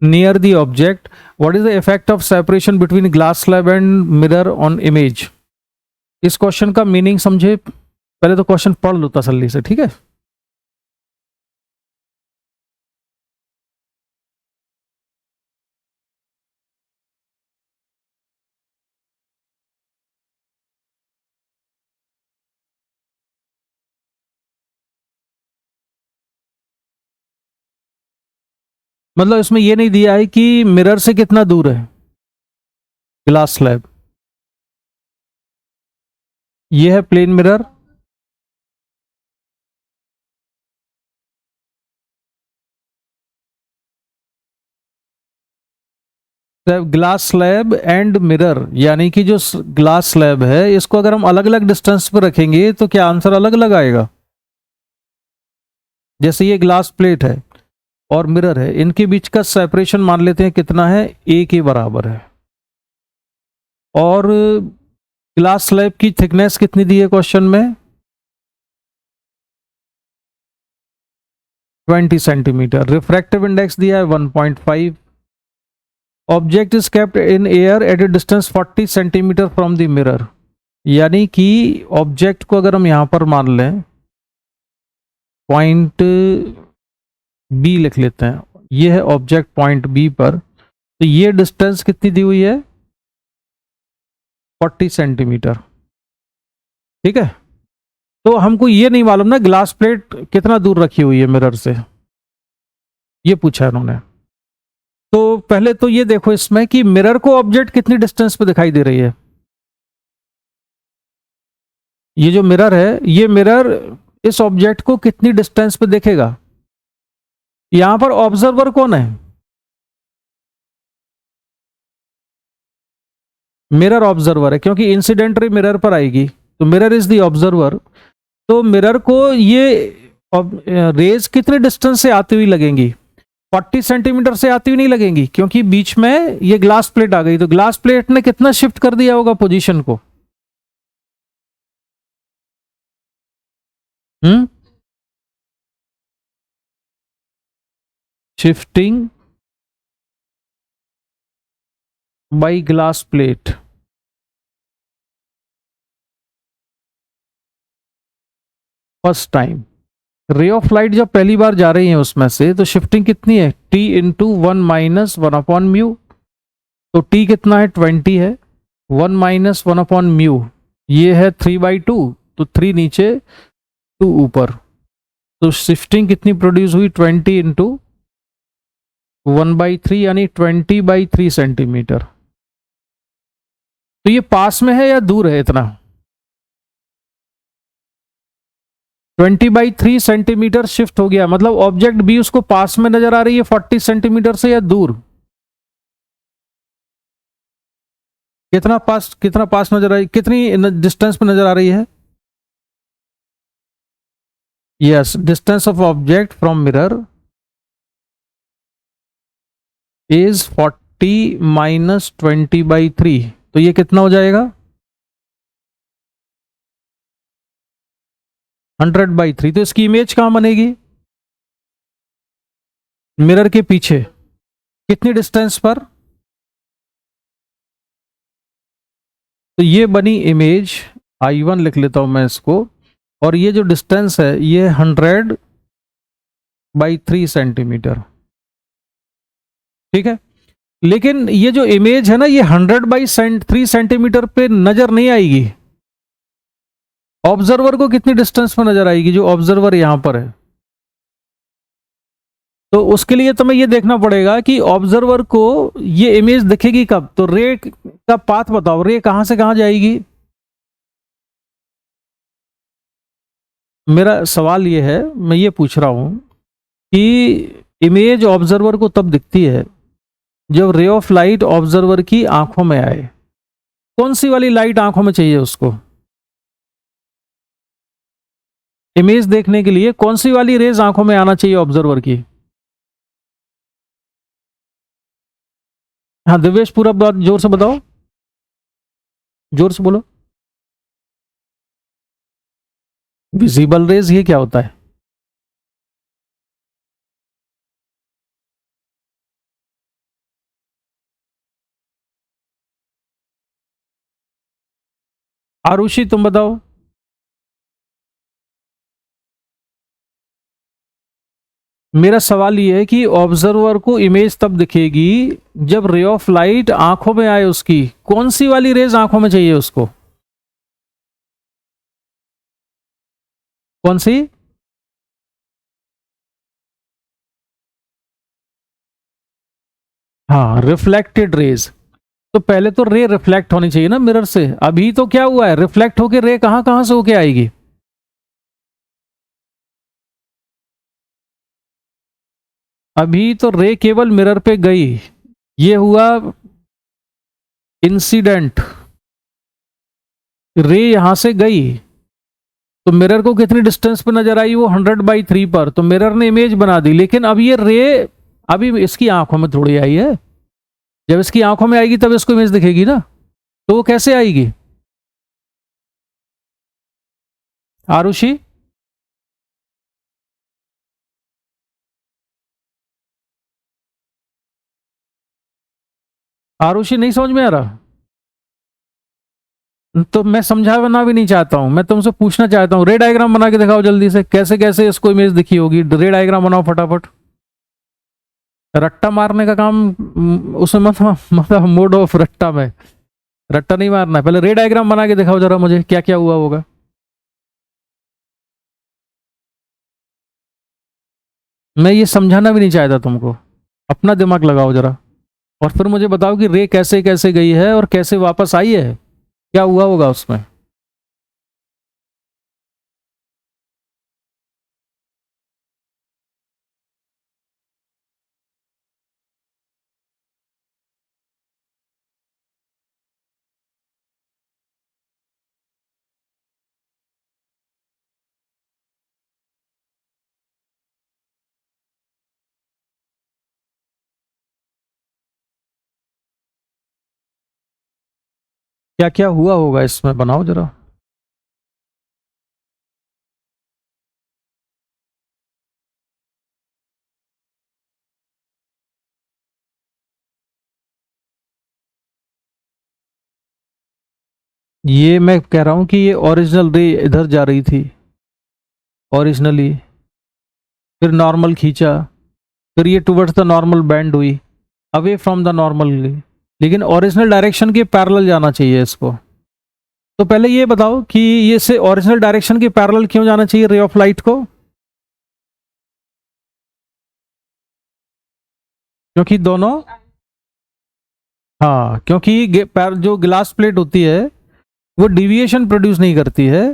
near the object. What is the effect of separation between glass slab and mirror on image? इस question का meaning समझे, पहले तो question पढ़ लो तसल्ली से, ठीक है। मतलब इसमें यह नहीं दिया है कि मिरर से कितना दूर है ग्लास स्लैब। ये है plane mirror, glass slab and mirror, यानी कि जो ग्लास स्लैब है इसको अगर हम अलग अलग डिस्टेंस पर रखेंगे तो क्या आंसर अलग अलग आएगा? जैसे ये ग्लास प्लेट है और मिरर है, इनके बीच का सेपरेशन मान लेते हैं कितना है, ए के बराबर है। और ग्लास स्लैब की थिकनेस कितनी दी है क्वेश्चन में? 20 सेंटीमीटर। रिफ्रैक्टिव इंडेक्स दिया है 1.5। Object is kept in air at A distance 40 centimetre from the mirror, यानी कि ऑब्जेक्ट को अगर हम यहां पर मान लें, पॉइंट बी लिख लेते हैं, ये है ऑब्जेक्ट पॉइंट बी पर, तो ये डिस्टेंस कितनी दी हुई है? 40 सेंटीमीटर, ठीक है। तो हमको ये नहीं मालूम ना ग्लास प्लेट कितना दूर रखी हुई है मिरर से, ये पूछा है उन्होंने। तो पहले तो ये देखो इसमें कि मिरर को ऑब्जेक्ट कितनी डिस्टेंस पे दिखाई दे रही है। ये जो मिरर है, ये मिरर इस ऑब्जेक्ट को कितनी डिस्टेंस पे देखेगा। यहां पर ऑब्जर्वर कौन है? मिरर ऑब्जर्वर है, क्योंकि इंसिडेंट रे मिरर पर आएगी, तो मिरर इज द ऑब्जर्वर। तो मिरर को ये रेज कितने डिस्टेंस से आती हुई लगेंगी? 40 सेंटीमीटर से आती हुई नहीं लगेंगी, क्योंकि बीच में ये ग्लास प्लेट आ गई, तो ग्लास प्लेट ने कितना शिफ्ट कर दिया होगा पोजीशन को? Shifting by glass plate. First time ray of light जब पहली बार जा रही है उसमें से, तो शिफ्टिंग कितनी है? T into 1 - 1/μ। तो टी कितना है? 20 है। 1 - 1/μ ये है 3/2, तो 3 नीचे 2 ऊपर। तो शिफ्टिंग कितनी प्रोड्यूस हुई? 20 इंटू 1/3 यानी 20/3 सेंटीमीटर। तो ये पास में है या दूर है इतना? 20/3 सेंटीमीटर शिफ्ट हो गया, मतलब ऑब्जेक्ट बी उसको पास में नजर आ रही है 40 सेंटीमीटर से, या दूर? कितना पास नजर आ रही, कितनी डिस्टेंस पे नजर आ रही है? Yes, distance of object from mirror is 40 - 20/3। तो ये कितना हो जाएगा? 100/3। तो इसकी इमेज कहां बनेगी? मिरर के पीछे कितनी डिस्टेंस पर? तो ये बनी इमेज I1, लिख लेता हूं मैं इसको। और ये जो डिस्टेंस है ये 100/3 सेंटीमीटर, ठीक है। लेकिन ये जो इमेज है ना, ये 100/3 सेंटीमीटर पे नजर नहीं आएगी। ऑब्जर्वर को कितनी डिस्टेंस पर नजर आएगी? जो ऑब्जर्वर यहां पर है, तो उसके लिए तुम्हें ये देखना पड़ेगा कि ऑब्जर्वर को ये इमेज दिखेगी कब। तो रे का पाथ बताओ, रे कहां से कहां जाएगी? मेरा सवाल ये है, मैं ये पूछ रहा हूं कि इमेज ऑब्जर्वर को तब दिखती है जब रे ऑफ लाइट ऑब्जर्वर की आंखों में आए। कौन सी वाली लाइट आंखों में चाहिए उसको? इमेज देखने के लिए कौन सी वाली रेज आंखों में आना चाहिए ऑब्जर्वर की? हाँ दिवेश, पूरा बात जोर से बताओ, जोर से बोलो। विजिबल रेज, ये क्या होता है? आरुषि तुम बताओ। मेरा सवाल ये है कि ऑब्जर्वर को इमेज तब दिखेगी जब रे ऑफ लाइट आंखों में आए उसकी। कौन सी वाली रेज आंखों में चाहिए उसको? कौन सी? हाँ, रिफ्लेक्टेड रेज। तो पहले तो रे रिफ्लेक्ट होनी चाहिए ना मिरर से। अभी तो क्या हुआ है, रिफ्लेक्ट होके रे कहां कहां से होके आएगी? अभी तो रे केवल मिरर पे गई, ये हुआ इंसिडेंट। रे यहां से गई, तो मिरर को कितनी डिस्टेंस पे नजर आई? वो 100/3 पर। तो मिरर ने इमेज बना दी, लेकिन अब ये रे अभी इसकी आंखों में थोड़ी आई है। जब इसकी आंखों में आएगी तब इसको इमेज दिखेगी ना। तो वो कैसे आएगी? आरुषि, आरुषि नहीं समझ में आ रहा? तो मैं समझाना भी नहीं चाहता हूं, मैं तुमसे पूछना चाहता हूं। रे डायग्राम बना के दिखाओ जल्दी से, कैसे कैसे इसको इमेज दिखी होगी। रे डायग्राम बनाओ फटाफट। रट्टा मारने का काम उसमें मतलब मोड ऑफ रट्टा में, रट्टा नहीं मारना है। पहले रे डायग्राम बना के दिखाओ जरा मुझे, क्या क्या हुआ होगा। मैं ये समझाना भी नहीं चाहता तुमको। अपना दिमाग लगाओ जरा, और फिर मुझे बताओ कि रे कैसे कैसे गई है और कैसे वापस आई है, क्या हुआ होगा उसमें। क्या क्या हुआ होगा इसमें, बनाओ जरा। ये मैं कह रहा हूं कि ये ओरिजिनल रे इधर जा रही थी ओरिजिनली, फिर नॉर्मल खींचा, फिर ये टुवर्ड्स द नॉर्मल बैंड हुई, अवे फ्रॉम द नॉर्मल, लेकिन ओरिजिनल डायरेक्शन के पैरेलल जाना चाहिए इसको। तो पहले ये बताओ कि ये से ओरिजिनल डायरेक्शन के पैरेलल क्यों जाना चाहिए रे ऑफ लाइट को। क्योंकि दोनों, हाँ क्योंकि जो ग्लास प्लेट होती है वो डिविएशन प्रोड्यूस नहीं करती है,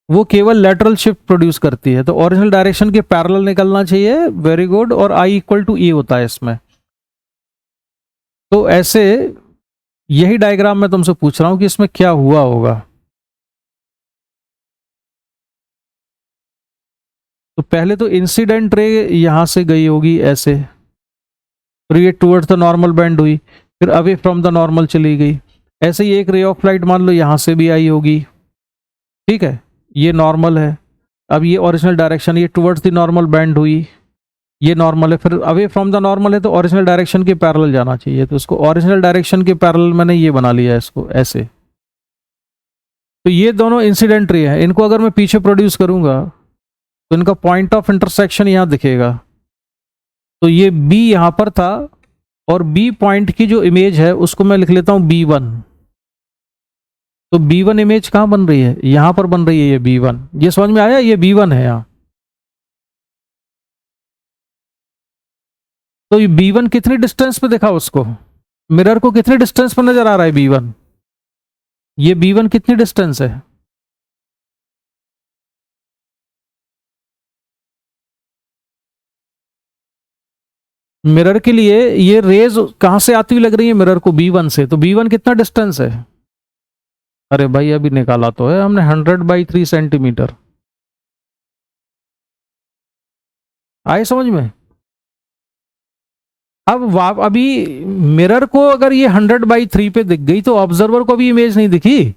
वो केवल लेटरल शिफ्ट प्रोड्यूस करती है, तो ओरिजिनल डायरेक्शन के पैरेलल निकलना चाहिए। वेरी गुड, और आई इक्वल टू ई होता है इसमें। तो ऐसे यही डायग्राम मैं तुमसे पूछ रहा हूं कि इसमें क्या हुआ होगा। तो पहले तो इंसिडेंट रे यहां से गई होगी ऐसे, फिर ये टुवर्ड्स द नॉर्मल बैंड हुई, फिर अवे फ्रॉम द नॉर्मल चली गई। ऐसे ही एक रे ऑफ लाइट मान लो यहां से भी आई होगी, ठीक है, ये नॉर्मल है, अब ये ओरिजिनल डायरेक्शन, ये टुवर्ड्स द नॉर्मल बैंड हुई, ये नॉर्मल है, फिर अवे फ्रॉम द नॉर्मल है, तो ओरिजिनल डायरेक्शन के पैरेलल जाना चाहिए, तो इसको ओरिजिनल डायरेक्शन के पैरेलल मैंने ये बना लिया इसको ऐसे। तो ये दोनों इंसिडेंट रे हैं, इनको अगर मैं पीछे प्रोड्यूस करूंगा तो इनका पॉइंट ऑफ इंटरसेक्शन यहां दिखेगा। तो ये बी यहां पर था, और बी पॉइंट की जो इमेज है उसको मैं लिख लेता हूं B1। तो B1 इमेज कहां बन रही है, यहां पर बन रही है ये B1। ये समझ में आया, ये B1 है यहां। तो ये B1 कितनी डिस्टेंस पे दिखा उसको, मिरर को कितने डिस्टेंस पर नजर आ रहा है B1, ये B1 कितनी डिस्टेंस है। मिरर के लिए ये रेज कहां से आती हुई लग रही है मिरर को, B1 से, तो B1 कितना डिस्टेंस है। अरे भाई अभी निकाला तो है हमने, 100/3 सेंटीमीटर। आए समझ में। अब अभी मिरर को अगर ये 100/3 पे दिख गई तो ऑब्जर्वर को भी इमेज नहीं दिखी।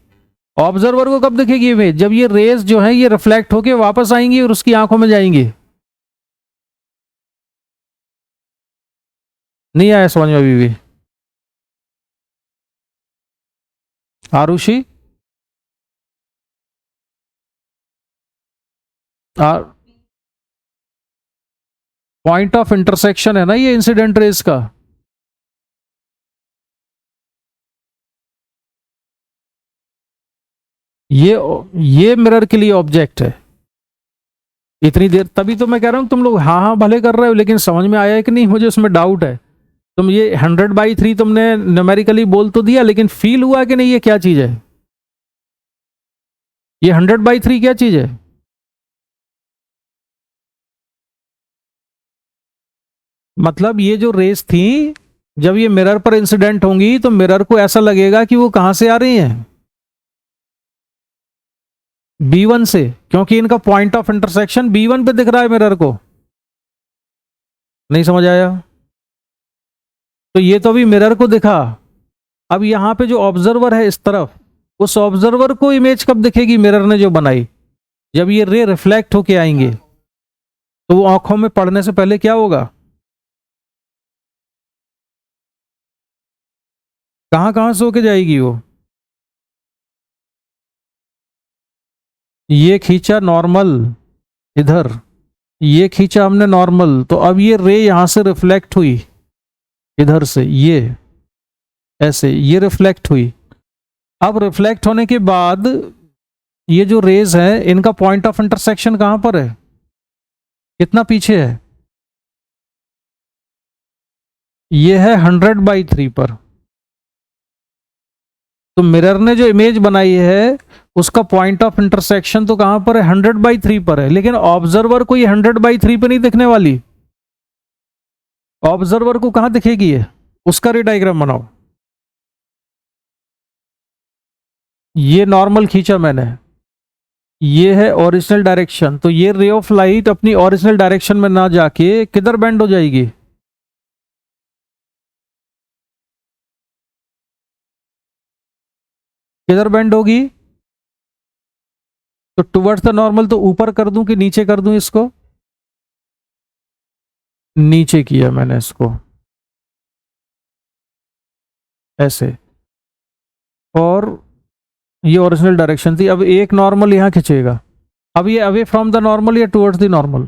ऑब्जर्वर को कब दिखेगी इमेज, जब ये रेज जो है ये रिफ्लेक्ट होके वापस आएंगी और उसकी आंखों में जाएंगी। नहीं आया समझ में अभी भी आरुषि। पॉइंट ऑफ इंटरसेक्शन है ना ये इंसिडेंट रेज का। ये मिरर के लिए ऑब्जेक्ट है इतनी देर, तभी तो मैं कह रहा हूं तुम लोग हाँ हाँ भले कर रहे हो, लेकिन समझ में आया कि नहीं मुझे उसमें डाउट है। तुम ये 100/3 तुमने न्यूमेरिकली बोल तो दिया, लेकिन फील हुआ कि नहीं ये क्या चीज है, ये 100/3 क्या चीज है। मतलब ये जो रेस थी जब ये मिरर पर इंसिडेंट होंगी तो मिरर को ऐसा लगेगा कि वो कहां से आ रही हैं, B1 से, क्योंकि इनका पॉइंट ऑफ इंटरसेक्शन B1 पे दिख रहा है मिरर को। नहीं समझ आया। तो ये तो अभी मिरर को दिखा, अब यहां पे जो ऑब्जर्वर है इस तरफ, उस ऑब्जर्वर को इमेज कब दिखेगी मिरर ने जो बनाई, जब ये रे रिफ्लेक्ट होके आएंगे, तो वो आंखों में पड़ने से पहले क्या होगा, कहां कहां से होके जाएगी वो। ये खींचा नॉर्मल इधर, ये खींचा हमने नॉर्मल, तो अब ये रे यहां से रिफ्लेक्ट हुई इधर से, ये ऐसे ये रिफ्लेक्ट हुई। अब रिफ्लेक्ट होने के बाद ये जो रेज है इनका पॉइंट ऑफ इंटरसेक्शन कहां पर है, कितना पीछे है, ये है 100/3 पर। तो मिरर ने जो इमेज बनाई है उसका पॉइंट ऑफ इंटरसेक्शन तो कहां पर है, 100/3 पर है, लेकिन ऑब्जर्वर को ये 100/3 पे नहीं दिखने वाली। ऑब्जर्वर को कहां दिखेगी ये, उसका रे डायग्राम बनाओ। ये नॉर्मल खींचा मैंने, ये है ओरिजिनल डायरेक्शन, तो ये रे ऑफ लाइट अपनी ओरिजिनल डायरेक्शन में ना जाके किधर बेंड हो जाएगी, किधर बेंड होगी, तो टुवर्ड्स द नॉर्मल। तो ऊपर कर दूं कि नीचे कर दूं इसको, नीचे किया मैंने इसको ऐसे, और ये ओरिजिनल डायरेक्शन थी। अब एक नॉर्मल यहां खिंचेगा, अब ये अवे फ्रॉम द नॉर्मल या टुवर्ड्स द नॉर्मल,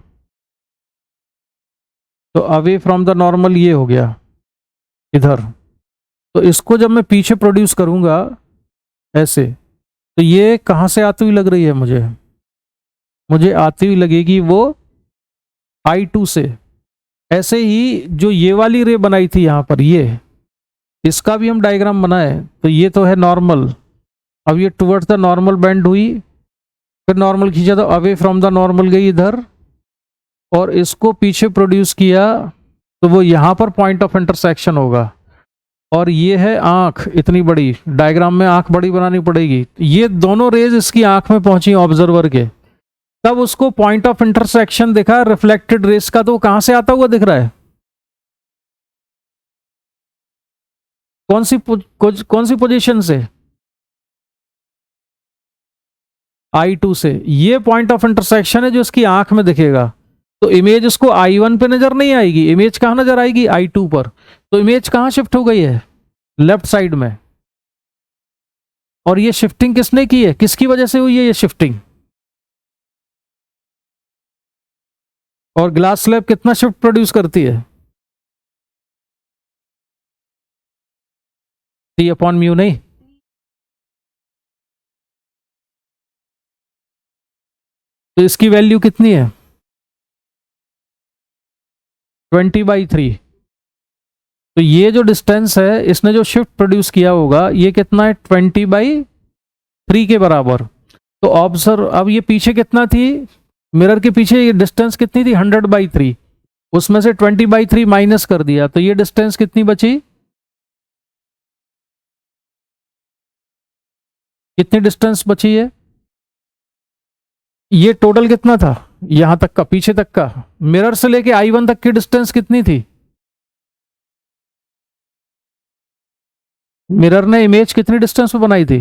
तो अवे फ्रॉम द नॉर्मल ये हो गया इधर। तो इसको जब मैं पीछे प्रोड्यूस करूंगा ऐसे, तो ये कहां से आती हुई लग रही है मुझे, मुझे आती हुई लगेगी वो I2 से। ऐसे ही जो ये वाली रे बनाई थी यहां पर, ये इसका भी हम डायग्राम बनाए, तो ये तो है नॉर्मल, अब ये टुवर्ड्स द नॉर्मल बेंड हुई, फिर नॉर्मल खींचा तो अवे फ्रॉम द नॉर्मल गई इधर, और इसको पीछे प्रोड्यूस किया तो वो यहां पर पॉइंट ऑफ इंटरसेक्शन होगा। और ये है आंख इतनी बड़ी, डायग्राम में आंख बड़ी बनानी पड़ेगी, ये दोनों रेज इसकी आंख में पहुंची ऑब्जर्वर के, तब उसको पॉइंट ऑफ इंटरसेक्शन दिखा रिफ्लेक्टेड रेस का, तो वो कहां से आता हुआ दिख रहा है, कौन सी पोजीशन से, I2 से। ये पॉइंट ऑफ इंटरसेक्शन है जो इसकी आंख में दिखेगा, तो इमेज उसको I1 पे नजर नहीं आएगी, इमेज कहां नजर आएगी, I2 पर। तो इमेज कहां शिफ्ट हो गई है, लेफ्ट साइड में। और ये शिफ्टिंग किसने की है, किसकी वजह से हुई है ये शिफ्टिंग, और ग्लास स्लैब कितना शिफ्ट प्रोड्यूस करती है, T/μ नहीं, तो इसकी वैल्यू कितनी है 20/3। तो ये जो डिस्टेंस है इसने जो शिफ्ट प्रोड्यूस किया होगा ये कितना है 20/3 के बराबर। तो ऑब्जर्व, अब ये पीछे कितना थी, मिरर के पीछे ये डिस्टेंस कितनी थी 100/3, उसमें से 20/3 माइनस कर दिया, तो ये डिस्टेंस कितनी बची, कितनी डिस्टेंस बची है, ये टोटल कितना था यहां तक का, पीछे तक का, मिरर से लेके I1 तक की डिस्टेंस कितनी थी, मिरर ने इमेज कितनी डिस्टेंस पे बनाई थी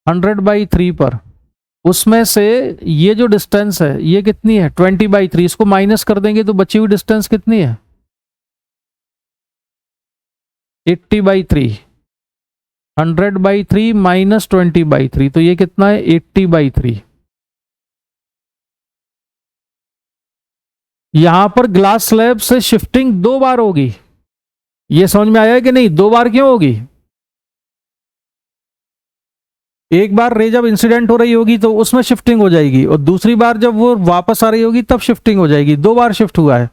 100/3 पर, उसमें से ये जो डिस्टेंस है ये कितनी है 20/3, इसको माइनस कर देंगे तो बची हुई डिस्टेंस कितनी है 80/3, 100/3 माइनस 20/3, तो ये कितना है 80/3। यहां पर ग्लास स्लैब से शिफ्टिंग 2 बार होगी, ये समझ में आया कि नहीं, 2 बार क्यों होगी, एक बार रे जब इंसिडेंट हो रही होगी तो उसमें शिफ्टिंग हो जाएगी, और दूसरी बार जब वो वापस आ रही होगी तब शिफ्टिंग हो जाएगी, 2 बार शिफ्ट हुआ है।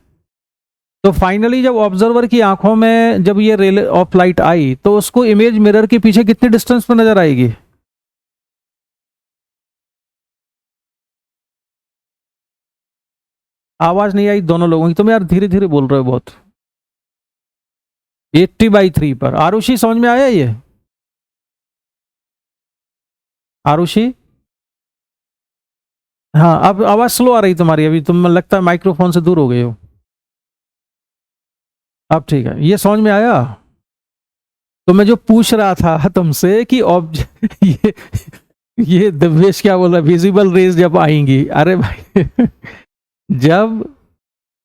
तो फाइनली जब ऑब्जर्वर की आंखों में जब ये रे ऑफ लाइट आई तो उसको इमेज मिरर के पीछे कितनी डिस्टेंस पर नजर आएगी, आवाज नहीं आई दोनों लोगों की, तुम यार धीरे धीरे बोल रहे हो बहुत। 80/3 पर, आरुषि समझ में आया ये, आरुषि, हाँ अब आवाज स्लो आ रही तुम्हारी, अभी तुम लगता है माइक्रोफोन से दूर हो गए हो, अब ठीक है, ये समझ में आया। तो मैं जो पूछ रहा था तुमसे कि ये दिव्येश क्या बोल रहा है, विजिबल रेज जब आएंगी, अरे भाई जब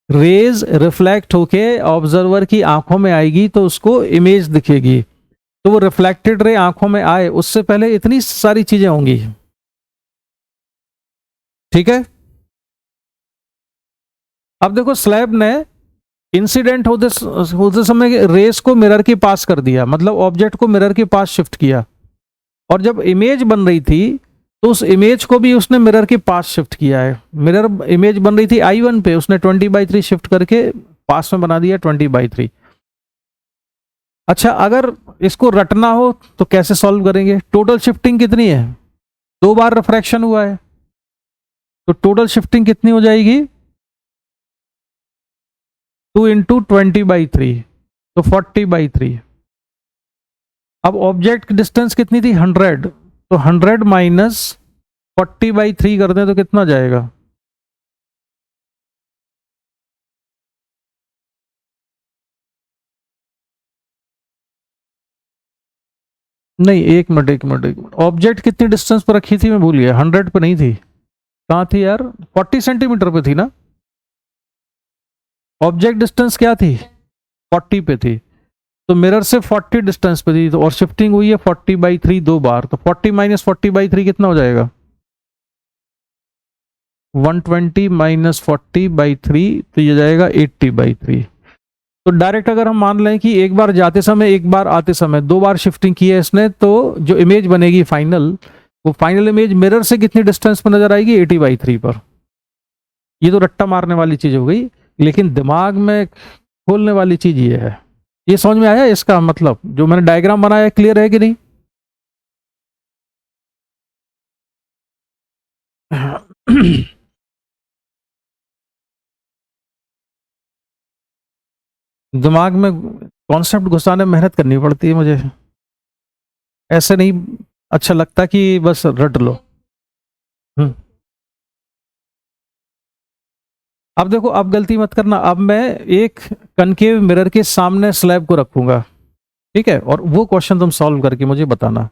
रेज रिफ्लेक्ट होके ऑब्जर्वर की आंखों में आएगी तो उसको इमेज दिखेगी, तो वो रिफ्लेक्टेड रे आंखों में आए उससे पहले इतनी सारी चीजें होंगी, ठीक है। अब देखो स्लैब ने इंसिडेंट होते समय रेस को मिरर के पास कर दिया, मतलब ऑब्जेक्ट को मिरर के पास शिफ्ट किया, और जब इमेज बन रही थी तो उस इमेज को भी उसने मिरर के पास शिफ्ट किया है, मिरर इमेज बन रही थी I1 पे, उसने 20/3 शिफ्ट करके पास में बना दिया 20/3। अच्छा, अगर इसको रटना हो तो कैसे सॉल्व करेंगे? टोटल शिफ्टिंग कितनी है? 2 बार रिफ्रैक्शन हुआ है, तो टोटल शिफ्टिंग कितनी हो जाएगी? 2 × 20/3, तो 40/3। अब ऑब्जेक्ट डिस्टेंस कितनी थी? 100, तो 100 माइनस 40/3 कर दें तो कितना जाएगा? नहीं, एक मिनट, ऑब्जेक्ट कितनी डिस्टेंस पर रखी थी? मैं भूल गया, 100 पे नहीं थी। कहाँ थी यार? 40 सेंटीमीटर पे थी ना? ऑब्जेक्ट डिस्टेंस क्या थी? 40 पे थी, तो मिरर से 40 डिस्टेंस पे थी, तो और शिफ्टिंग हुई है 40/3 2 बार, तो 40 माइनस 40/3 कितना हो जाएगा? 120 माइनस 40/3, तो ये जाएगा 80/3। तो डायरेक्ट अगर हम मान लें कि एक बार जाते समय एक बार आते समय 2 बार शिफ्टिंग की है इसने, तो जो इमेज बनेगी फाइनल, वो फाइनल इमेज मिरर से कितनी डिस्टेंस पर नजर आएगी? 80/3 पर। ये तो रट्टा मारने वाली चीज हो गई, लेकिन दिमाग में खोलने वाली चीज ये है। ये समझ में आया इसका मतलब? जो मैंने डायग्राम बनाया क्लियर है कि नहीं? दिमाग में कॉन्सेप्ट घुसाने में मेहनत करनी पड़ती है मुझे, ऐसे नहीं अच्छा लगता कि बस रट लो। हम्म। अब देखो, अब गलती मत करना। अब मैं एक कनकेव मिरर के सामने स्लैब को रखूंगा, ठीक है, और वो क्वेश्चन तुम सॉल्व करके मुझे बताना।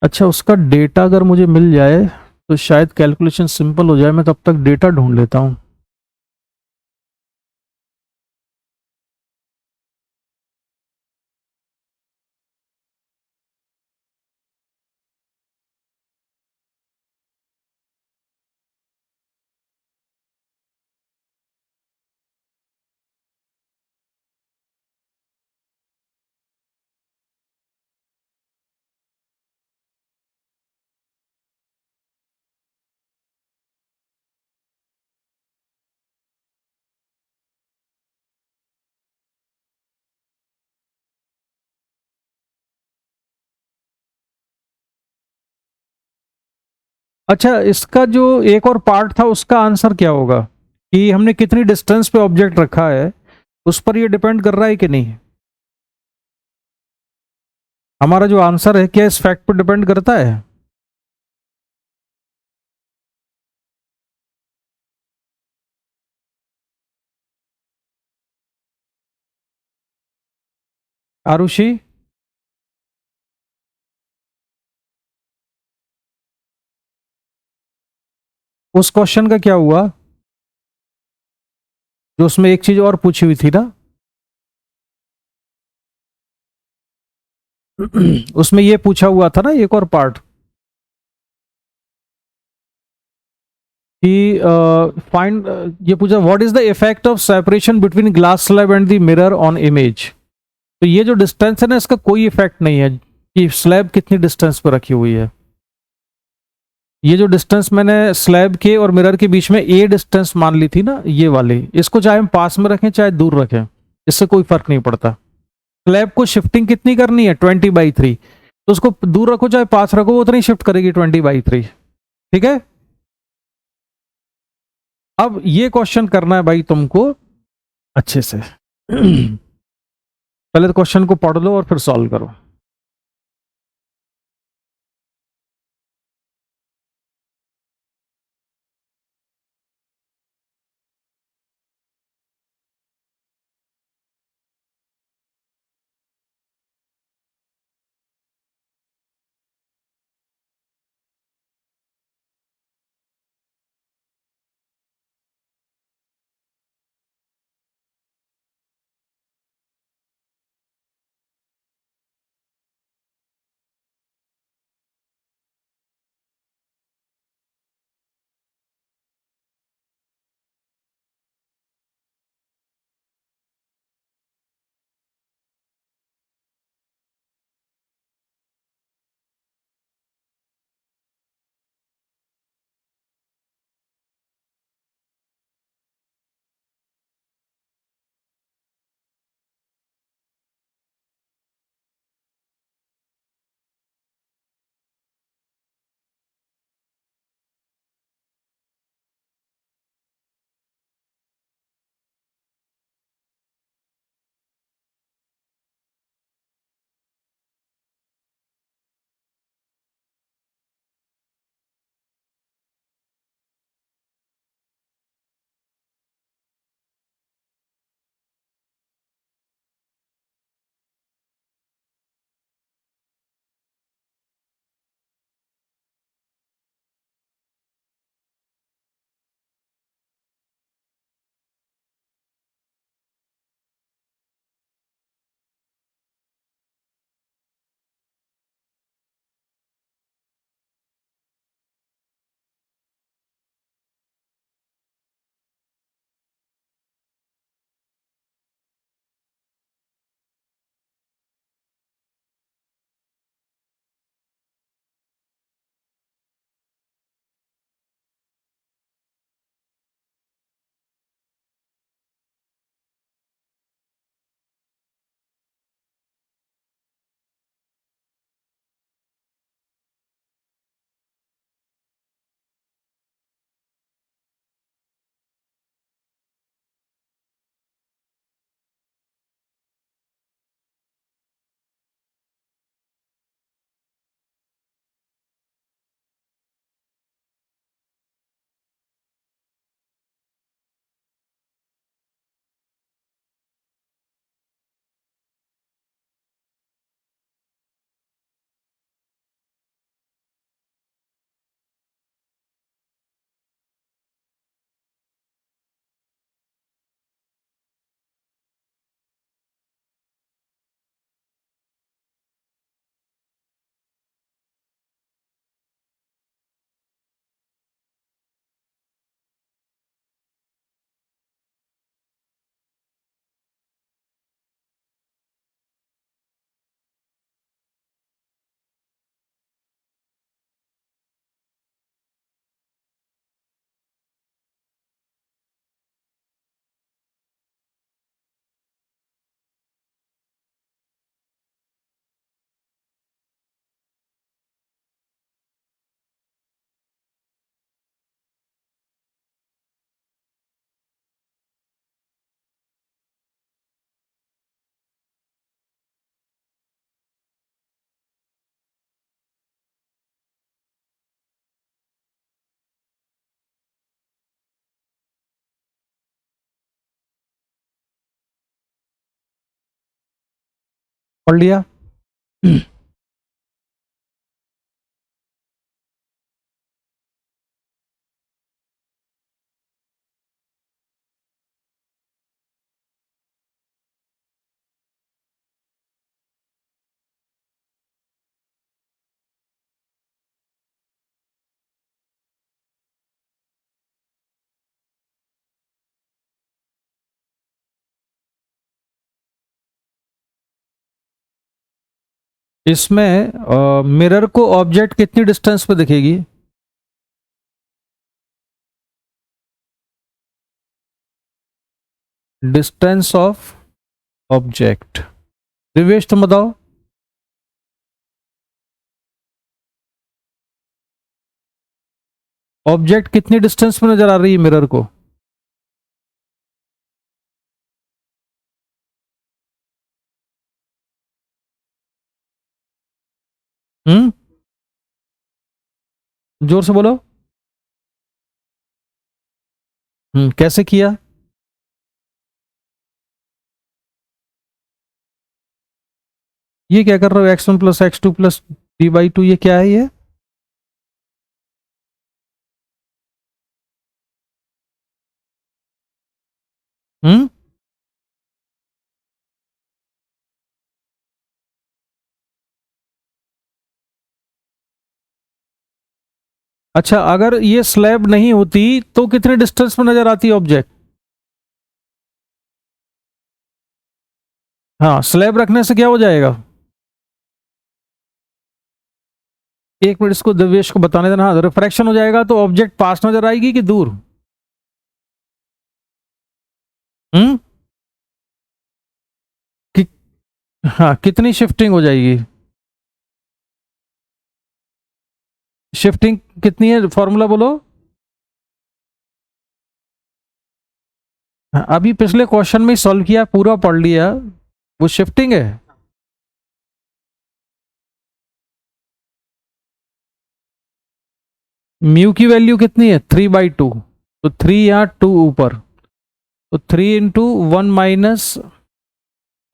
अच्छा, उसका डेटा अगर मुझे मिल जाए तो शायद कैलकुलेशन सिंपल हो जाए। मैं तब तक डेटा ढूंढ लेता हूँ। अच्छा, इसका जो एक और पार्ट था उसका आंसर क्या होगा? कि हमने कितनी डिस्टेंस पे ऑब्जेक्ट रखा है, उस पर ये डिपेंड कर रहा है कि नहीं? हमारा जो आंसर है क्या इस फैक्ट पर डिपेंड करता है? आरुषि, उस क्वेश्चन का क्या हुआ जो उसमें एक चीज और पूछी हुई थी ना? उसमें ये पूछा हुआ था ना एक और पार्ट, कि फाइंड, ये पूछा what is the effect of separation between glass slab and the mirror on image. तो ये जो डिस्टेंस है ना, इसका कोई इफेक्ट नहीं है कि स्लैब कितनी डिस्टेंस पर रखी हुई है। ये जो डिस्टेंस मैंने स्लैब के और मिरर के बीच में ए डिस्टेंस मान ली थी ना, ये वाली, इसको चाहे हम पास में रखें चाहे दूर रखें, इससे कोई फर्क नहीं पड़ता। स्लैब को शिफ्टिंग कितनी करनी है? 20/3। तो उसको दूर रखो चाहे पास रखो, वो उतनी शिफ्ट करेगी 20/3। ठीक है। अब ये क्वेश्चन करना है भाई तुमको अच्छे से। पहले तो क्वेश्चन को पढ़ लो और फिर सॉल्व करो। पढ़ लिया? इसमें मिरर को ऑब्जेक्ट कितनी डिस्टेंस पे दिखेगी? Distance of object. दिवेश तुम बताओ। ऑब्जेक्ट कितनी डिस्टेंस में नजर आ रही है मिरर को? हम्म, जोर से बोलो। कैसे किया? ये क्या कर रहे हो? x1 plus x2 plus d/2, ये क्या है ये? हम्म, अच्छा, अगर ये स्लैब नहीं होती तो कितने डिस्टेंस में नजर आती ऑब्जेक्ट? हाँ, स्लैब रखने से क्या हो जाएगा? एक मिनट, इसको दिवेश को बताने देना। हाँ, रिफ्रैक्शन हो जाएगा तो ऑब्जेक्ट पास नजर आएगी कि दूर? हम्म, कि, हाँ, कितनी शिफ्टिंग हो जाएगी? शिफ्टिंग कितनी है, फॉर्मूला बोलो। हाँ, अभी पिछले क्वेश्चन में सॉल्व किया, पूरा पढ़ लिया, वो शिफ्टिंग है। म्यू की वैल्यू कितनी है? 3/2। तो 3 यहाँ 2 ऊपर, तो 3 × 1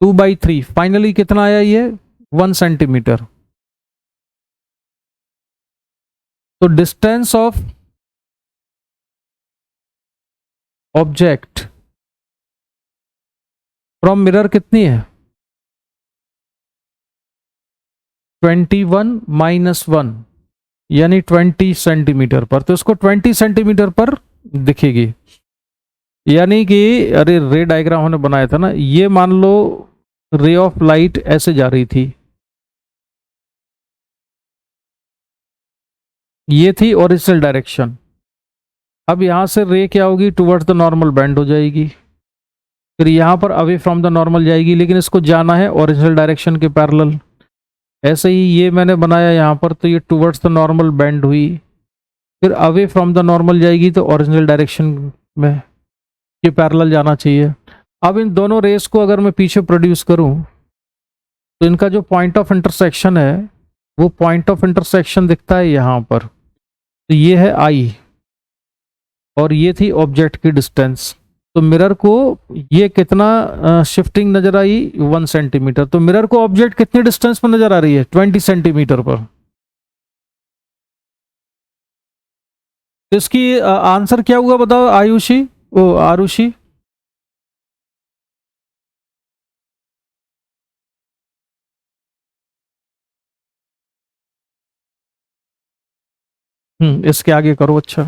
- 2/3, फाइनली कितना आया ये? 1 सेंटीमीटर। तो distance of object from mirror कितनी है? 21 - 1, यानी 20 सेंटीमीटर पर। तो इसको 20 सेंटीमीटर पर दिखेगी। यानी कि, अरे रे डायग्राम हमने बनाया था ना, ये मान लो रे ऑफ लाइट ऐसे जा रही थी, ये थी ओरिजिनल डायरेक्शन। अब यहां से रे क्या होगी? टुवर्ड्स द नॉर्मल बेंड हो जाएगी, फिर यहां पर अवे फ्रॉम द नॉर्मल जाएगी, लेकिन इसको जाना है ओरिजिनल डायरेक्शन के पैरेलल। ऐसे ही ये मैंने बनाया यहां पर, तो ये टुवर्ड्स द नॉर्मल बेंड हुई, फिर अवे फ्रॉम द नॉर्मल जाएगी, तो ओरिजिनल डायरेक्शन में ये पैरेलल जाना चाहिए। अब इन दोनों रेस को अगर मैं पीछे प्रोड्यूस करूं, तो इनका जो पॉइंट ऑफ इंटरसेक्शन है, वो पॉइंट ऑफ इंटरसेक्शन दिखता है यहां पर। तो ये है आई, और ये थी ऑब्जेक्ट की डिस्टेंस। तो मिरर को ये कितना शिफ्टिंग नजर आई? 1 सेंटीमीटर। तो मिरर को ऑब्जेक्ट कितनी डिस्टेंस पर नजर आ रही है? 20 सेंटीमीटर पर। तो इसकी आंसर क्या हुआ बताओ आयुषी, ओ आरुषि? इसके आगे करो, अच्छा।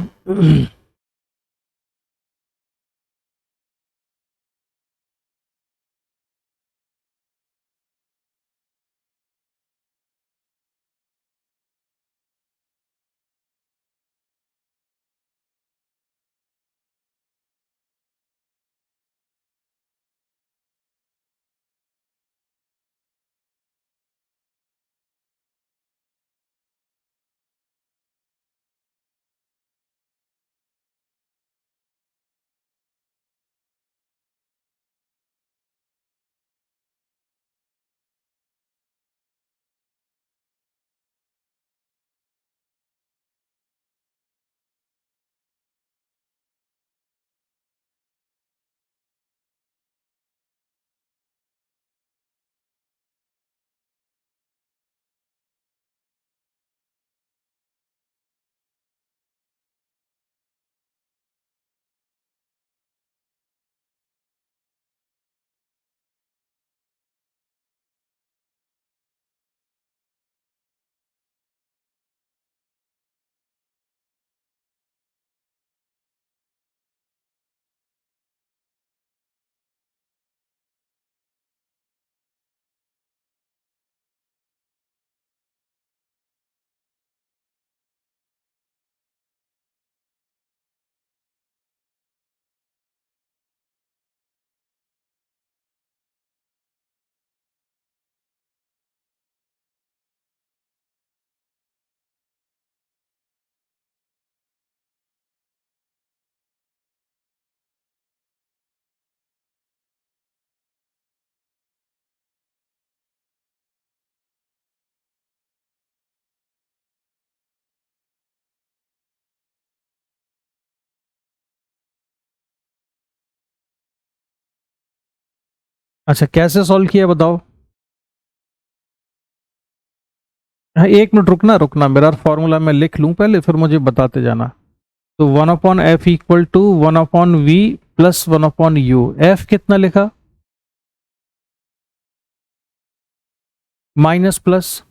अच्छा, कैसे सॉल्व किया बताओ। हाँ, एक मिनट रुकना रुकना, मेरा फॉर्मूला मैं लिख लूं पहले, फिर मुझे बताते जाना। तो 1/f equal to 1/v plus 1/u। F कितना लिखा? Minus plus.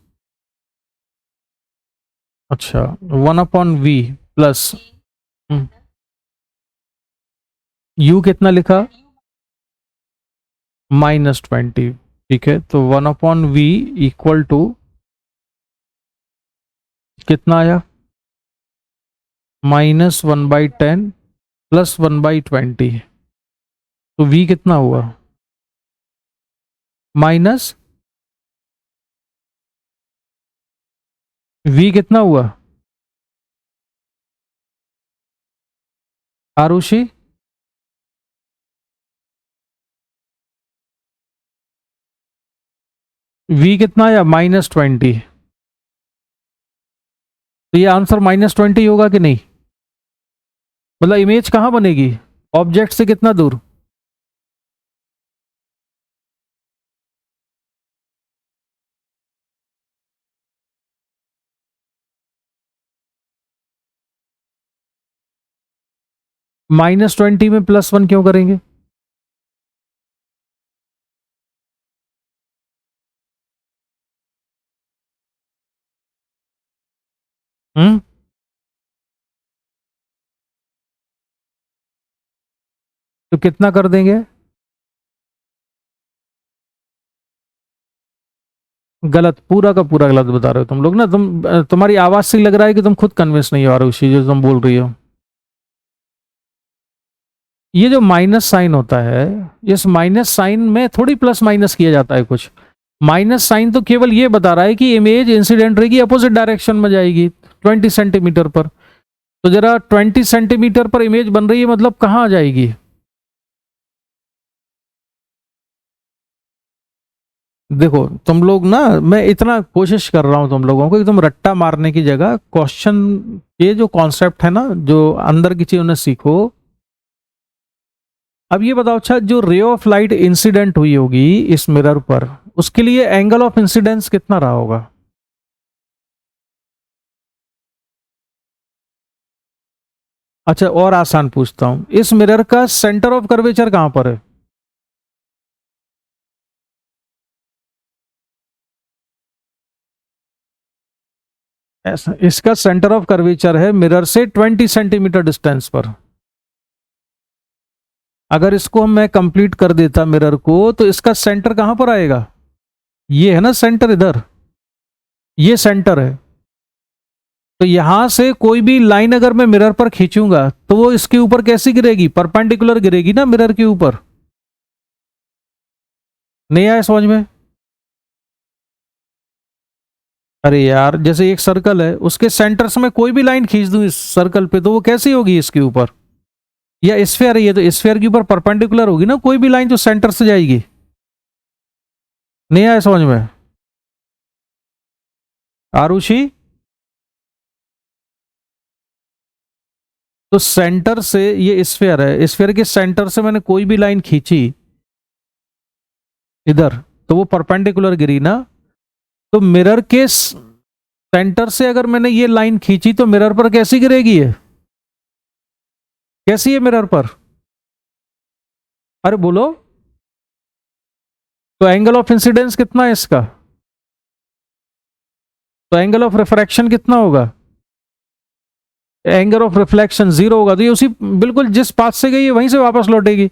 अच्छा, 1/v प्लस u कितना लिखा? -20। ठीक है, तो 1/v इक्वल टू कितना आया? -1/10 प्लस 1/20। तो v कितना हुआ? माइनस v कितना हुआ आरुषि? v कितना आया? -20। तो ये आंसर -20 होगा कि नहीं? मतलब इमेज कहां बनेगी? ऑब्जेक्ट से कितना दूर? -20 में +1 क्यों करेंगे? हम्म, तो कितना कर देंगे? गलत, पूरा का पूरा गलत बता रहे हो तुम लोग ना। तुम्हारी आवाज से लग रहा है कि तुम खुद कन्विंस नहीं हो आरुषि, जो तुम बोल रही हो। ये जो माइनस साइन होता है, इस माइनस साइन में थोड़ी प्लस माइनस किया जाता है कुछ। माइनस साइन तो केवल ये बता रहा है कि इमेज इंसिडेंट रे की अपोजिट डायरेक्शन में जाएगी 20 सेंटीमीटर पर। तो जरा 20 सेंटीमीटर पर इमेज बन रही है, मतलब कहाँ आ जाएगी? देखो तुम लोग ना, मैं इतना कोशिश कर रहा हूं तुम लोगों को कि तुम रट्टा मारने की जगह क्वेश्चन, ये जो कॉन्सेप्ट है ना, जो अंदर की चीज उन्हें सीखो। अब ये बताओ, अच्छा जो रे ऑफ लाइट इंसिडेंट हुई होगी इस मिरर पर, उसके लिए एंगल ऑफ इंसिडेंस कितना रहा होगा? अच्छा, और आसान पूछता हूं, इस मिरर का सेंटर ऑफ कर्वेचर कहां पर है? ऐसा, इसका सेंटर ऑफ कर्वेचर है मिरर से 20 सेंटीमीटर डिस्टेंस पर। अगर इसको मैं कंप्लीट कर देता मिरर को, तो इसका सेंटर कहां पर आएगा? ये है ना सेंटर, इधर ये सेंटर है। तो यहां से कोई भी लाइन अगर मैं मिरर पर खींचूंगा, तो वो इसके ऊपर कैसी गिरेगी? परपेंडिकुलर गिरेगी ना मिरर के ऊपर। नहीं आया समझ में? अरे यार, जैसे एक सर्कल है, उसके सेंटर से मैं कोई भी लाइन खींच दूं इस सर्कल पे, तो वो कैसी होगी इसके ऊपर? या स्फेयर है ये, तो स्फेयर के ऊपर परपेंडिकुलर होगी ना कोई भी लाइन जो सेंटर से जाएगी। नहीं आया समझ में आरुषि? तो सेंटर से, ये स्फेयर है, स्फेयर के सेंटर से मैंने कोई भी लाइन खींची इधर, तो वो परपेंडिकुलर गिरी ना। तो मिरर के सेंटर से अगर मैंने ये लाइन खींची, तो मिरर पर कैसी गिरेगी ये? कैसी है मिरर पर? अरे बोलो। तो एंगल ऑफ इंसिडेंस कितना है इसका? तो एंगल ऑफ रिफ्रैक्शन कितना होगा? एंगल ऑफ रिफ्लेक्शन 0 होगा। तो ये उसी बिल्कुल जिस पाथ से गई है वहीं से वापस लौटेगी।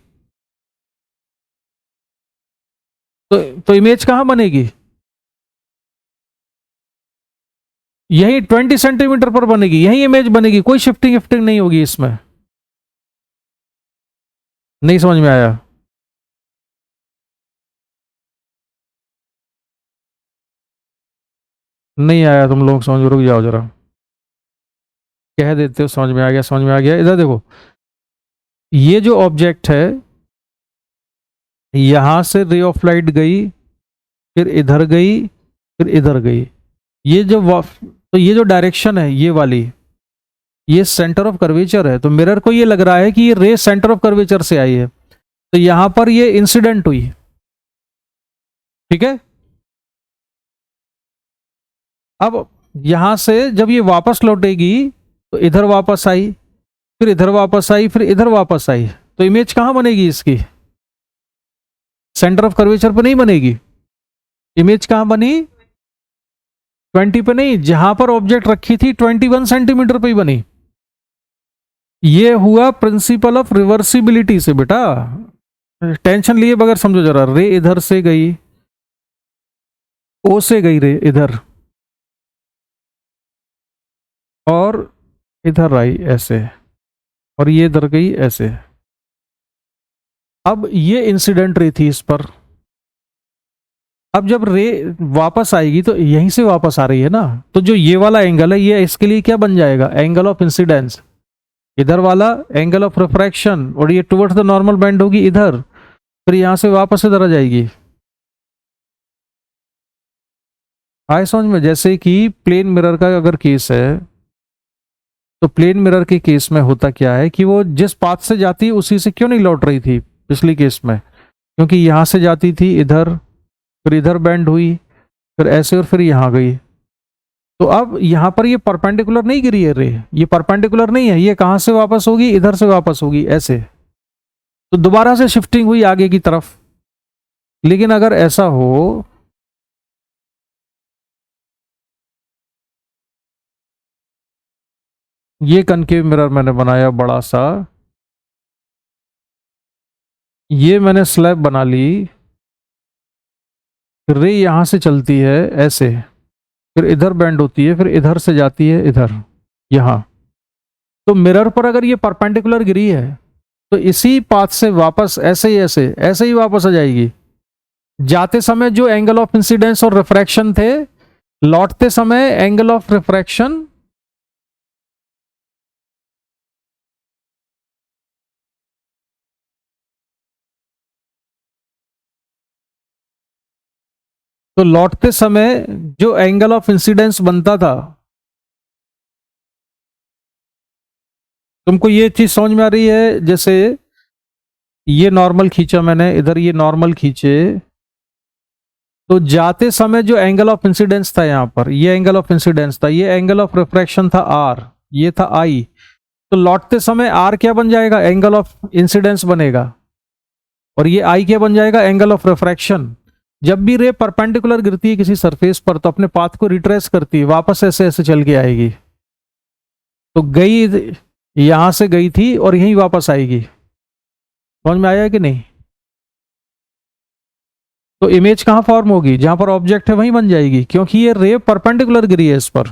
तो इमेज कहां बनेगी? यही 20 सेंटीमीटर पर बनेगी, यही इमेज बनेगी, कोई शिफ्टिंग शिफ्टिंग नहीं होगी इसमें। नहीं समझ में आया? नहीं आया तुम लोग समझ, रुक जाओ जरा, कह देते हो समझ में आ गया, समझ में आ गया। इधर देखो, ये जो ऑब्जेक्ट है, यहां से रे ऑफ लाइट गई, फिर इधर गई, फिर इधर गई। ये जो तो ये जो डायरेक्शन है ये वाली, ये सेंटर ऑफ कर्वेचर है। तो मिरर को ये लग रहा है कि ये रे सेंटर ऑफ कर्वेचर से आई है, तो यहां पर ये इंसिडेंट हुई। ठीक है। अब यहां से जब ये वापस लौटेगी तो इधर वापस आई, फिर इधर वापस आई, फिर इधर वापस आई, तो इमेज कहां बनेगी इसकी? सेंटर ऑफ कर्वेचर पे नहीं बनेगी। इमेज कहां बनी? 20 पे नहीं, जहां पर ऑब्जेक्ट रखी थी 21 सेंटीमीटर पे ही बनी। ये हुआ प्रिंसिपल ऑफ रिवर्सिबिलिटी से बेटा, टेंशन लिए बगैर समझो जरा। रे इधर से गई, ओ से गई रे इधर, और इधर आई ऐसे, और ये इधर गई ऐसे। अब ये इंसिडेंट रे थी इस पर। अब जब रे वापस आएगी तो यहीं से वापस आ रही है ना, तो जो ये वाला एंगल है ये इसके लिए क्या बन जाएगा? Angle of incidence. इधर वाला एंगल ऑफ रिफ्रैक्शन, और ये टुवर्ड्स द नॉर्मल बेंड होगी इधर, फिर यहां से वापस इधर आ जाएगी। आए समझ में? जैसे कि प्लेन मिरर का अगर केस है, तो प्लेन मिरर के केस में होता क्या है कि वो जिस पाथ से जाती है उसी से क्यों नहीं लौट रही थी पिछली केस में? क्योंकि यहां से जाती थी इधर, फिर इधर बेंड हुई, फिर ऐसे, और फिर यहां गई। तो अब यहां पर ये परपेंडिकुलर नहीं गिरी है रे, ये परपेंडिकुलर नहीं है, ये कहां से वापस होगी? इधर से वापस होगी ऐसे। तो दोबारा से शिफ्टिंग हुई आगे की तरफ। लेकिन अगर ऐसा हो, ये कनकेव मिरर मैंने बनाया बड़ा सा, ये मैंने स्लैब बना ली, रे यहां से चलती है ऐसे, फिर इधर बेंड होती है, फिर इधर से जाती है इधर यहां। तो मिरर पर अगर ये परपेंडिकुलर गिरी है तो इसी पाथ से वापस ऐसे ही ऐसे ऐसे ही वापस आ जाएगी। जाते समय जो एंगल ऑफ इंसिडेंस और रिफ्रैक्शन थे, लौटते समय एंगल ऑफ रिफ्रैक्शन तो लौटते समय जो एंगल ऑफ इंसिडेंस बनता था, तुमको ये चीज समझ में आ रही है? जैसे ये नॉर्मल खींचा मैंने इधर, ये नॉर्मल खींचे, तो जाते समय जो एंगल ऑफ इंसिडेंस था यहां पर, ये एंगल ऑफ इंसिडेंस था, ये एंगल ऑफ रिफ्रैक्शन था आर, ये था आई। तो लौटते समय आर क्या बन जाएगा? एंगल ऑफ इंसिडेंस बनेगा, और ये आई क्या बन जाएगा? Angle of refraction. जब भी रे परपेंडिकुलर गिरती है किसी सरफेस पर तो अपने पाथ को रिट्रेस करती है, वापस ऐसे ऐसे चल के आएगी। तो गई यहां से गई थी और यहीं वापस आएगी। समझ में आया कि नहीं? तो इमेज कहां फॉर्म होगी? जहां पर ऑब्जेक्ट है वहीं बन जाएगी, क्योंकि ये रे परपेंडिकुलर गिरी है इस पर।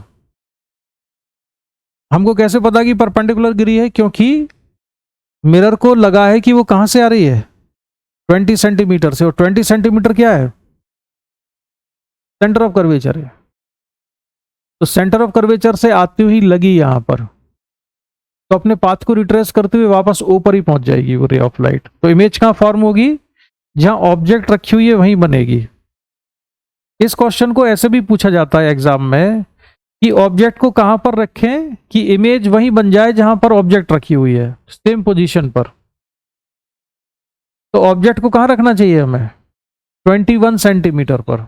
हमको कैसे पता कि परपेंडिकुलर गिरी है? क्योंकि मिरर को लगा है कि वो कहां से आ रही है? 20 सेंटीमीटर से, और 20 सेंटीमीटर क्या है? सेंटर ऑफ कर्वेचर है। तो सेंटर ऑफ कर्वेचर से आती हुई लगी यहां पर, तो अपने पाथ को रिट्रेस करते हुए वापस ऊपर ही पहुंच जाएगी वो रे ऑफ लाइट। तो इमेज कहां फॉर्म होगी? जहां ऑब्जेक्ट रखी हुई है वहीं बनेगी। इस क्वेश्चन को ऐसे भी पूछा जाता है एग्जाम में कि ऑब्जेक्ट को कहां पर रखें कि इमेज वहीं बन जाए जहां पर ऑब्जेक्ट रखी हुई है, सेम पोजीशन पर। तो ऑब्जेक्ट को कहां रखना चाहिए हमें? 21 सेंटीमीटर पर।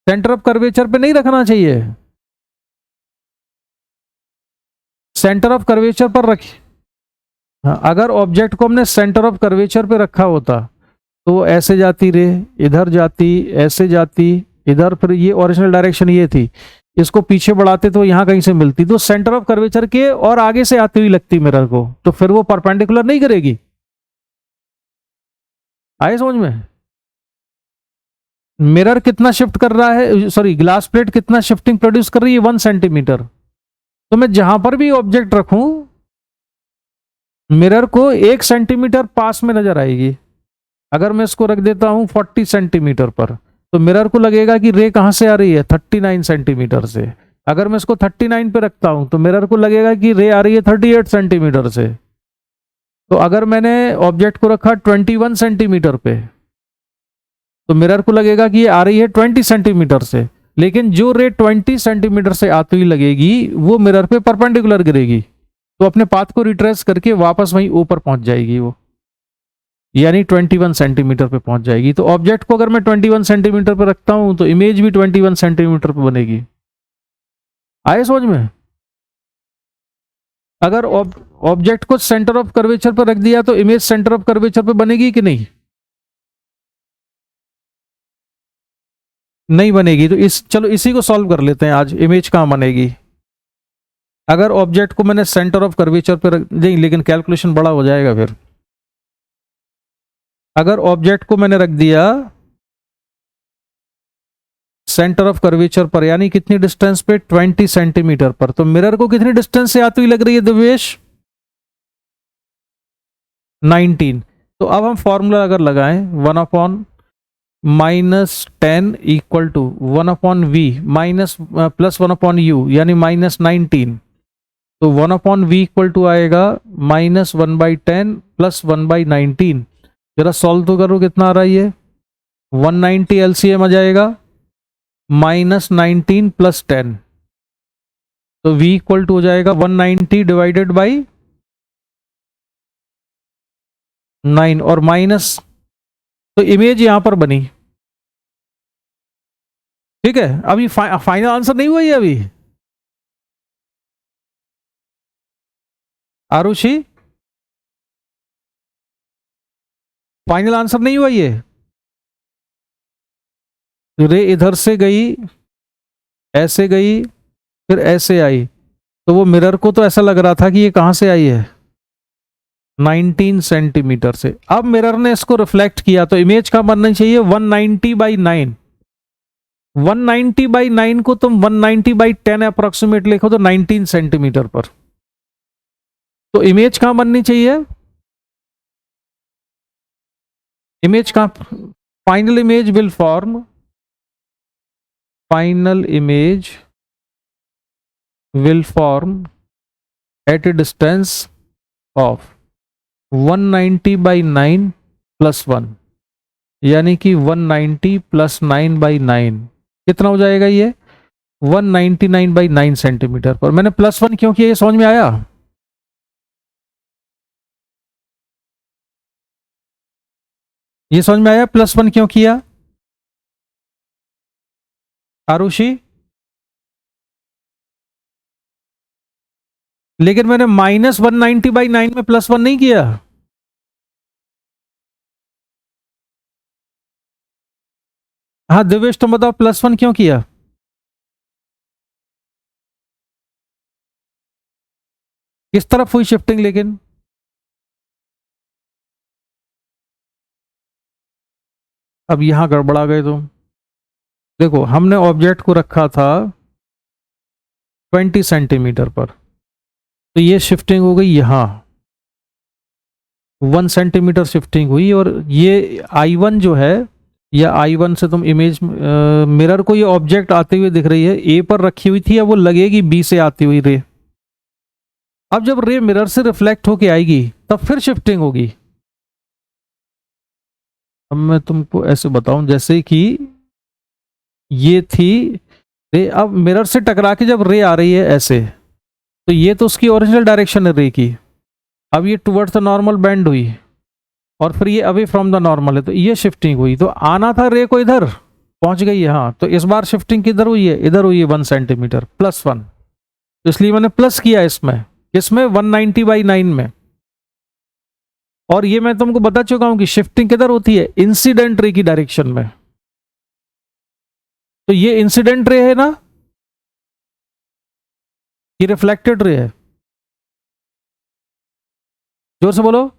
सेंटर ऑफ कर्वेचर पे नहीं रखना चाहिए, सेंटर ऑफ कर्वेचर पर रखिए। हाँ, अगर ऑब्जेक्ट को हमने सेंटर ऑफ कर्वेचर पे रखा होता तो वो ऐसे जाती रे, इधर जाती, ऐसे जाती इधर, फिर ये ओरिजिनल डायरेक्शन ये थी, इसको पीछे बढ़ाते तो यहां कहीं से मिलती, तो सेंटर ऑफ कर्वेचर के और आगे से आती हुई लगती मिरर को, तो फिर वो परपेंडिकुलर नहीं करेगी। आए समझ में? मिरर कितना शिफ्ट कर रहा है, सॉरी ग्लास प्लेट कितना शिफ्टिंग प्रोड्यूस कर रही है? 1 सेंटीमीटर। तो मैं जहां पर भी ऑब्जेक्ट रखूं मिरर को 1 सेंटीमीटर पास में नजर आएगी। अगर मैं इसको रख देता हूं 40 सेंटीमीटर पर, तो मिरर को लगेगा कि रे कहां से आ रही है? 39 सेंटीमीटर से। अगर मैं इसको 39 पे रखता हूं तो मिरर को लगेगा कि रे आ रही है 38 सेंटीमीटर से। तो अगर मैंने ऑब्जेक्ट को रखा 21 सेंटीमीटर पे, तो मिरर को लगेगा कि ये आ रही है 20 सेंटीमीटर से। लेकिन जो रे 20 सेंटीमीटर से आती हुई लगेगी वो मिरर पे परपेंडिकुलर गिरेगी, तो अपने पाथ को रिट्रेस करके वापस वहीं ऊपर पहुंच जाएगी वो। यानी 21 सेंटीमीटर पे पहुंच जाएगी। तो ऑब्जेक्ट को अगर मैं 21 सेंटीमीटर पे रखता हूं तो इमेज भी 21 सेंटीमीटर पे बनेगी। आए समझ में? अगर ऑब्जेक्ट को सेंटर ऑफ कर्वेचर पर रख दिया तो इमेज सेंटर ऑफ कर्वेचर पे बनेगी कि नहीं? नहीं बनेगी। तो चलो इसी को सॉल्व कर लेते हैं आज, इमेज कहां बनेगी। अगर ऑब्जेक्ट को मैंने सेंटर ऑफ कर्वेचर पे रख नहीं, लेकिन कैलकुलेशन बड़ा हो जाएगा फिर। अगर ऑब्जेक्ट को मैंने रख दिया सेंटर ऑफ कर्वेचर पर, यानी कितनी डिस्टेंस पे, 20 सेंटीमीटर पर, तो मिरर को कितनी डिस्टेंस से आती हुई लग रही है दिव्येश? 19। तो अब हम फॉर्मूला अगर लगाएं 1 upon -10 equal to 1 upon v minus plus 1 upon u, यानी -19। तो 1 अपॉन वी इक्वल टू आएगा -1/10 प्लस 1/19। जरा सॉल्व तो करो, कितना आ रहा है ये? 190 एलसीएम आ जाएगा, -19 प्लस 10, तो v इक्वल टू हो जाएगा 190 डिवाइडेड बाई 9 और माइनस, तो इमेज यहां पर बनी। ठीक है, अभी फाइनल आंसर नहीं हुआ ये अभी। आरुषि, फाइनल आंसर नहीं हुआ ये। रे इधर से गई, ऐसे गई, फिर ऐसे आई, तो वो मिरर को तो ऐसा लग रहा था कि ये कहां से आई है, 19 सेंटीमीटर से। अब मिरर ने इसको रिफ्लेक्ट किया तो इमेज का बनना चाहिए 190/9। 190/9 को तुम 190/10 अप्रोक्सीमेट लिखो तो 19 सेंटीमीटर पर। तो इमेज कहां बननी चाहिए? इमेज कहां? Final image will form, final image will form at a distance of 190/9 plus 1, यानी कि 190 प्लस 9/9 कितना हो जाएगा ये? 199/9 सेंटीमीटर पर। मैंने प्लस 1 क्यों किया, ये समझ में आया? ये समझ में आया प्लस 1 क्यों किया? आरुषि, लेकिन मैंने -190/9 में प्लस 1 नहीं किया। हाँ दिवेश, तुम बताओ प्लस 1 क्यों किया? किस तरफ हुई शिफ्टिंग? लेकिन अब यहां गड़बड़ा गए तुम। देखो, हमने ऑब्जेक्ट को रखा था 20 सेंटीमीटर पर, तो ये शिफ्टिंग हो गई यहां 1 सेंटीमीटर शिफ्टिंग हुई, और ये I1 जो है, या I1 से तुम इमेज मिरर को ये ऑब्जेक्ट आते हुए दिख रही है, ए पर रखी हुई थी, अब वो लगेगी बी से आती हुई रे। अब जब रे मिरर से रिफ्लेक्ट होके आएगी तब फिर शिफ्टिंग होगी। अब मैं तुमको ऐसे बताऊं जैसे कि ये थी रे, अब मिरर से टकरा के जब रे आ रही है ऐसे, तो ये तो उसकी ओरिजिनल डायरेक्शन है रे की। अब ये टुवर्ड्स द नॉर्मल बेंड हुई, और फिर ये अवे फ्रॉम द नॉर्मल है, तो ये शिफ्टिंग हुई। तो आना था रे को इधर, पहुंच गई यहाँ, तो इस बार शिफ्टिंग किधर हुई है? इधर हुई है 1 सेंटीमीटर प्लस 1, तो इसलिए मैंने प्लस किया इसमें 190/9 में। और ये मैं तुमको बता चुका हूं कि शिफ्टिंग किधर होती है? इंसिडेंट रे की डायरेक्शन में। तो ये इंसिडेंट रे है ना, ये रिफ्लेक्टेड रे है? जोर से बोलो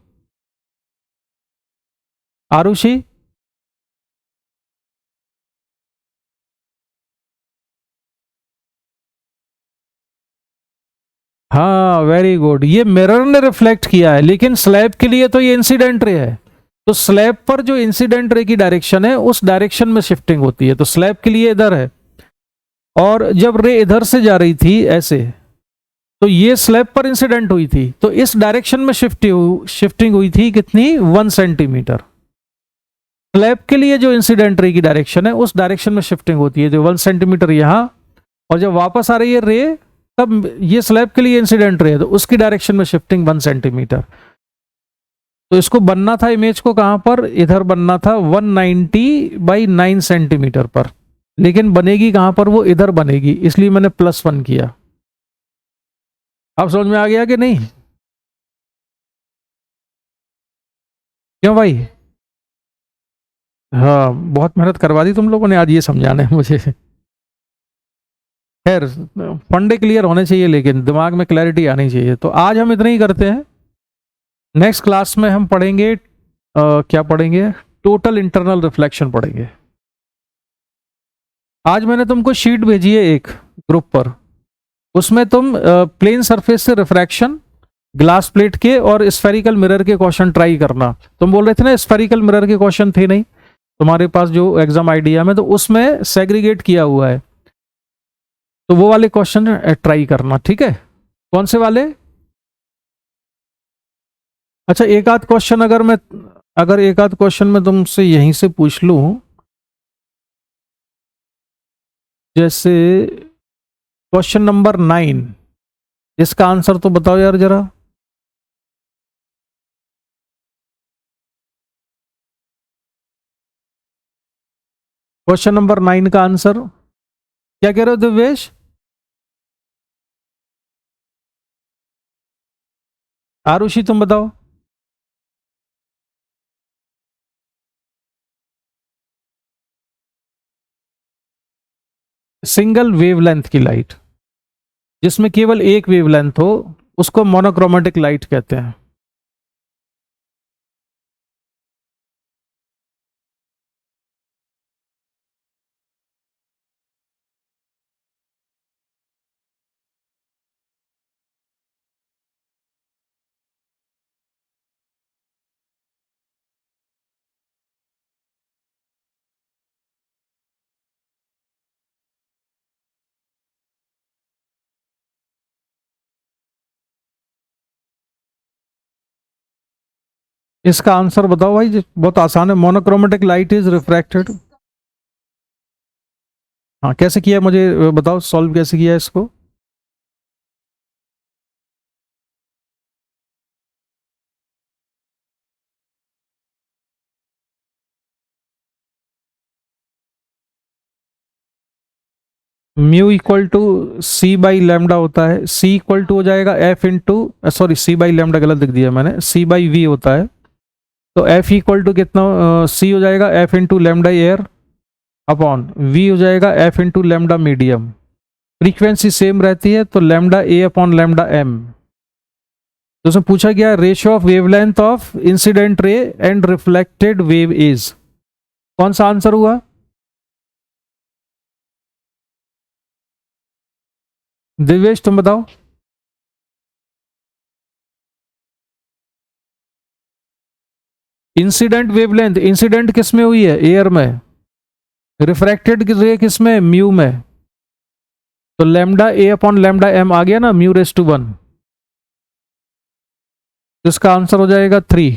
आरुषि। हाँ वेरी गुड, ये मिरर ने रिफ्लेक्ट किया है, लेकिन स्लैब के लिए तो ये इंसिडेंट रे है। तो स्लैब पर जो इंसिडेंट रे की डायरेक्शन है उस डायरेक्शन में शिफ्टिंग होती है, तो स्लैब के लिए इधर है। और जब रे इधर से जा रही थी ऐसे, तो ये स्लैब पर इंसिडेंट हुई थी, तो इस डायरेक्शन में शिफ्टिंग हुई थी कितनी? 1 सेंटीमीटर। स्लैब के लिए जो इंसिडेंट रे की डायरेक्शन है उस डायरेक्शन में शिफ्टिंग होती है, जो 1 सेंटीमीटर यहां, और जब वापस आ रही है रे तब ये स्लैब के लिए इंसिडेंट रे है, तो उसकी डायरेक्शन में शिफ्टिंग 1 सेंटीमीटर। तो इसको बनना था इमेज को कहां पर, इधर बनना था 190/9 सेंटीमीटर पर, लेकिन बनेगी कहां पर, वो इधर बनेगी, इसलिए मैंने +1 किया। अब समझ में आ गया कि नहीं? क्यों भाई? हाँ, बहुत मेहनत करवा दी तुम लोगों ने आज ये समझाने में मुझे। खैर, फंडे क्लियर होने चाहिए, लेकिन दिमाग में क्लैरिटी आनी चाहिए। तो आज हम इतना ही करते हैं। नेक्स्ट क्लास में हम पढ़ेंगे क्या पढ़ेंगे, टोटल इंटरनल रिफ्लेक्शन पढ़ेंगे। आज मैंने तुमको शीट भेजी है एक ग्रुप पर, उसमें तुम प्लेन सरफेस से रिफ्रैक्शन, ग्लास प्लेट के और स्फेरिकल मिरर के क्वेश्चन ट्राई करना। तुम बोल रहे थे ना स्फेरिकल मिरर के क्वेश्चन थे नहीं तुम्हारे पास जो एग्जाम आइडिया में, तो उसमें सेग्रीगेट किया हुआ है, तो वो वाले क्वेश्चन ट्राई करना, ठीक है? कौन से वाले? अच्छा, एक आध क्वेश्चन अगर एक आध क्वेश्चन मैं तुमसे यहीं से पूछ लूं, जैसे क्वेश्चन नंबर 9, इसका आंसर तो बताओ यार जरा। क्वेश्चन नंबर 9 का आंसर क्या कह रहे हो दिव्येश? आरुषि तुम बताओ। सिंगल वेवलेंथ की लाइट, जिसमें केवल एक वेवलेंथ हो, उसको मोनोक्रोमेटिक लाइट कहते हैं। इसका आंसर बताओ भाई, बहुत आसान है। Monochromatic light is refracted. हाँ, कैसे किया मुझे बताओ, सॉल्व कैसे किया इसको? Mu equal to c by lambda होता है। सी इक्वल टू हो जाएगा f into, sorry c by lambda गलत लिख दिया मैंने, सी बाई वी होता है। तो एफ इक्वल टू कितना, सी हो जाएगा f into lambda air upon v हो जाएगा f into lambda medium. Frequency same रहती है, तो lambda a upon lambda m. तो उसमें पूछा गया ratio of wavelength of incident ray and reflected wave is, कौन सा आंसर हुआ? दिवेश तुम बताओ। इंसिडेंट वेवलेंथ, इंसिडेंट किस में हुई है, एयर में। रिफ्रैक्टेड रे किस में, म्यू में। तो lambda a upon lambda M आ गया ना, μ⁻1। तो इसका आंसर हो जाएगा 3।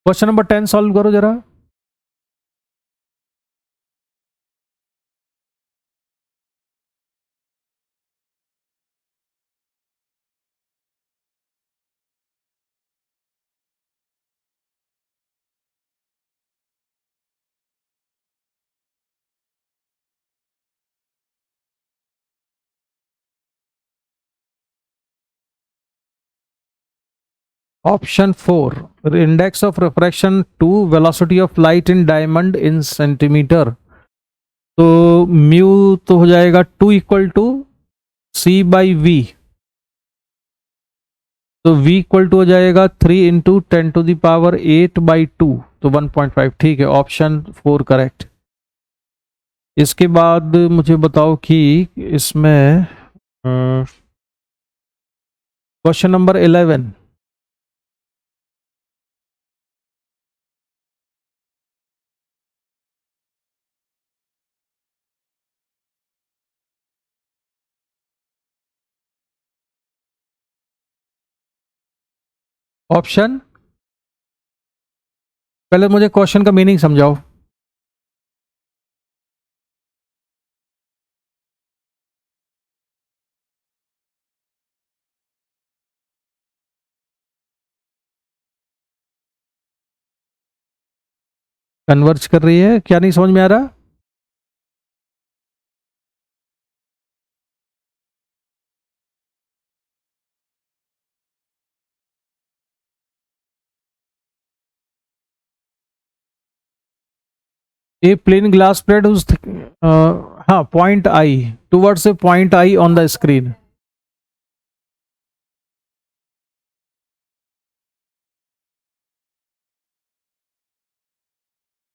क्वेश्चन नंबर 10 सॉल्व करो जरा। Option 4, index of refraction to velocity of light in diamond in centimetre. तो म्यू तो हो जाएगा 2 equal to c by v. तो v इक्वल टू हो जाएगा 3 इंटू 10⁸ तो 1.5। ठीक है, ऑप्शन 4 करेक्ट। इसके बाद मुझे बताओ कि इसमें क्वेश्चन नंबर 11, ऑप्शन, पहले मुझे क्वेश्चन का मीनिंग समझाओ। कन्वर्ज कर रही है, क्या नहीं समझ में आ रहा? A plain glass plate whose हाँ point I towards a point I on the screen.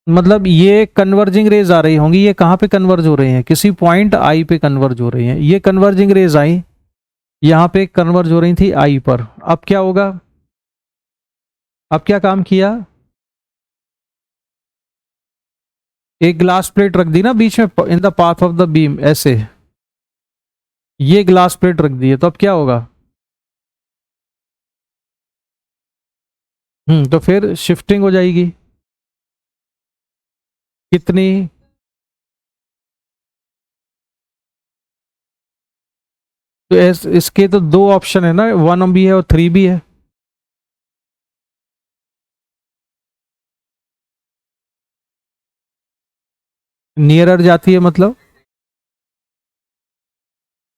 मतलब ये कन्वर्जिंग रेज आ रही होंगी, ये कहाँ पे कन्वर्ज हो रही हैं? किसी पॉइंट आई पे कन्वर्ज हो रही हैं। ये कन्वर्जिंग रेज आई, यहाँ पे कन्वर्ज हो रही थी आई पर। अब क्या होगा? अब क्या काम किया? एक ग्लास प्लेट रख दी ना बीच में, in the path of the beam, ऐसे ये ग्लास प्लेट रख दी है, तो अब क्या होगा? तो फिर शिफ्टिंग हो जाएगी। कितनी? तो इसके तो दो ऑप्शन है ना, 1 भी है और 3 भी है। नियरर जाती है मतलब?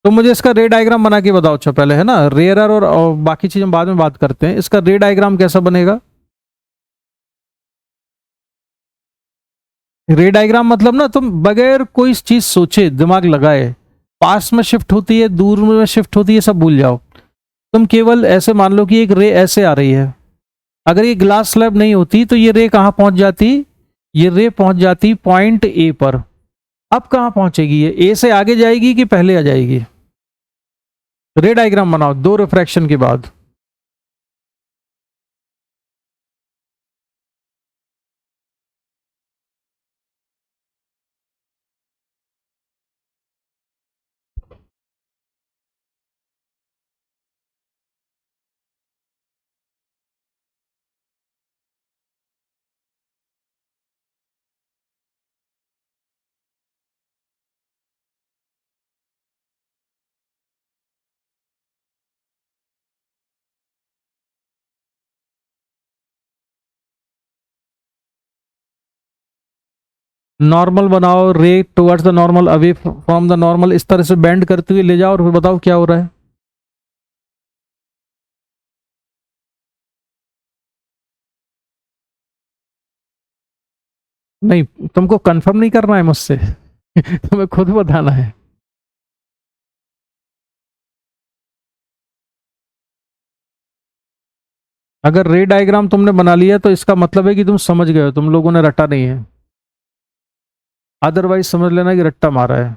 तो मुझे इसका रे डायग्राम बना के बताओ। अच्छा पहले है ना रेयरर, और बाकी चीजें बाद में बात करते हैं। इसका रे डायग्राम कैसा बनेगा? रे डायग्राम मतलब ना, तुम बगैर कोई चीज सोचे, दिमाग लगाए, पास में शिफ्ट होती है, दूर में शिफ्ट होती है, सब भूल जाओ। तुम केवल ऐसे मान लो कि एक रे ऐसे आ रही है। अगर ये ग्लास स्लैब नहीं होती तो ये रे कहाँ पहुंच जाती? ये रे पहुंच जाती पॉइंट ए पर। अब कहाँ पहुंचेगी? ये ए से आगे जाएगी कि पहले आ जाएगी? रे डायग्राम बनाओ दो रिफ्रैक्शन के बाद। नॉर्मल बनाओ, रे towards the normal, away from the normal, इस तरह से बेंड करते हुए ले जाओ और फिर बताओ क्या हो रहा है। नहीं, तुमको कंफर्म नहीं करना है मुझसे तुम्हें खुद बताना है। अगर रे डायग्राम तुमने बना लिया तो इसका मतलब है कि तुम समझ गए हो, तुम लोगों ने रटा नहीं है। अदरवाइज समझ लेना कि रट्टा मारा है।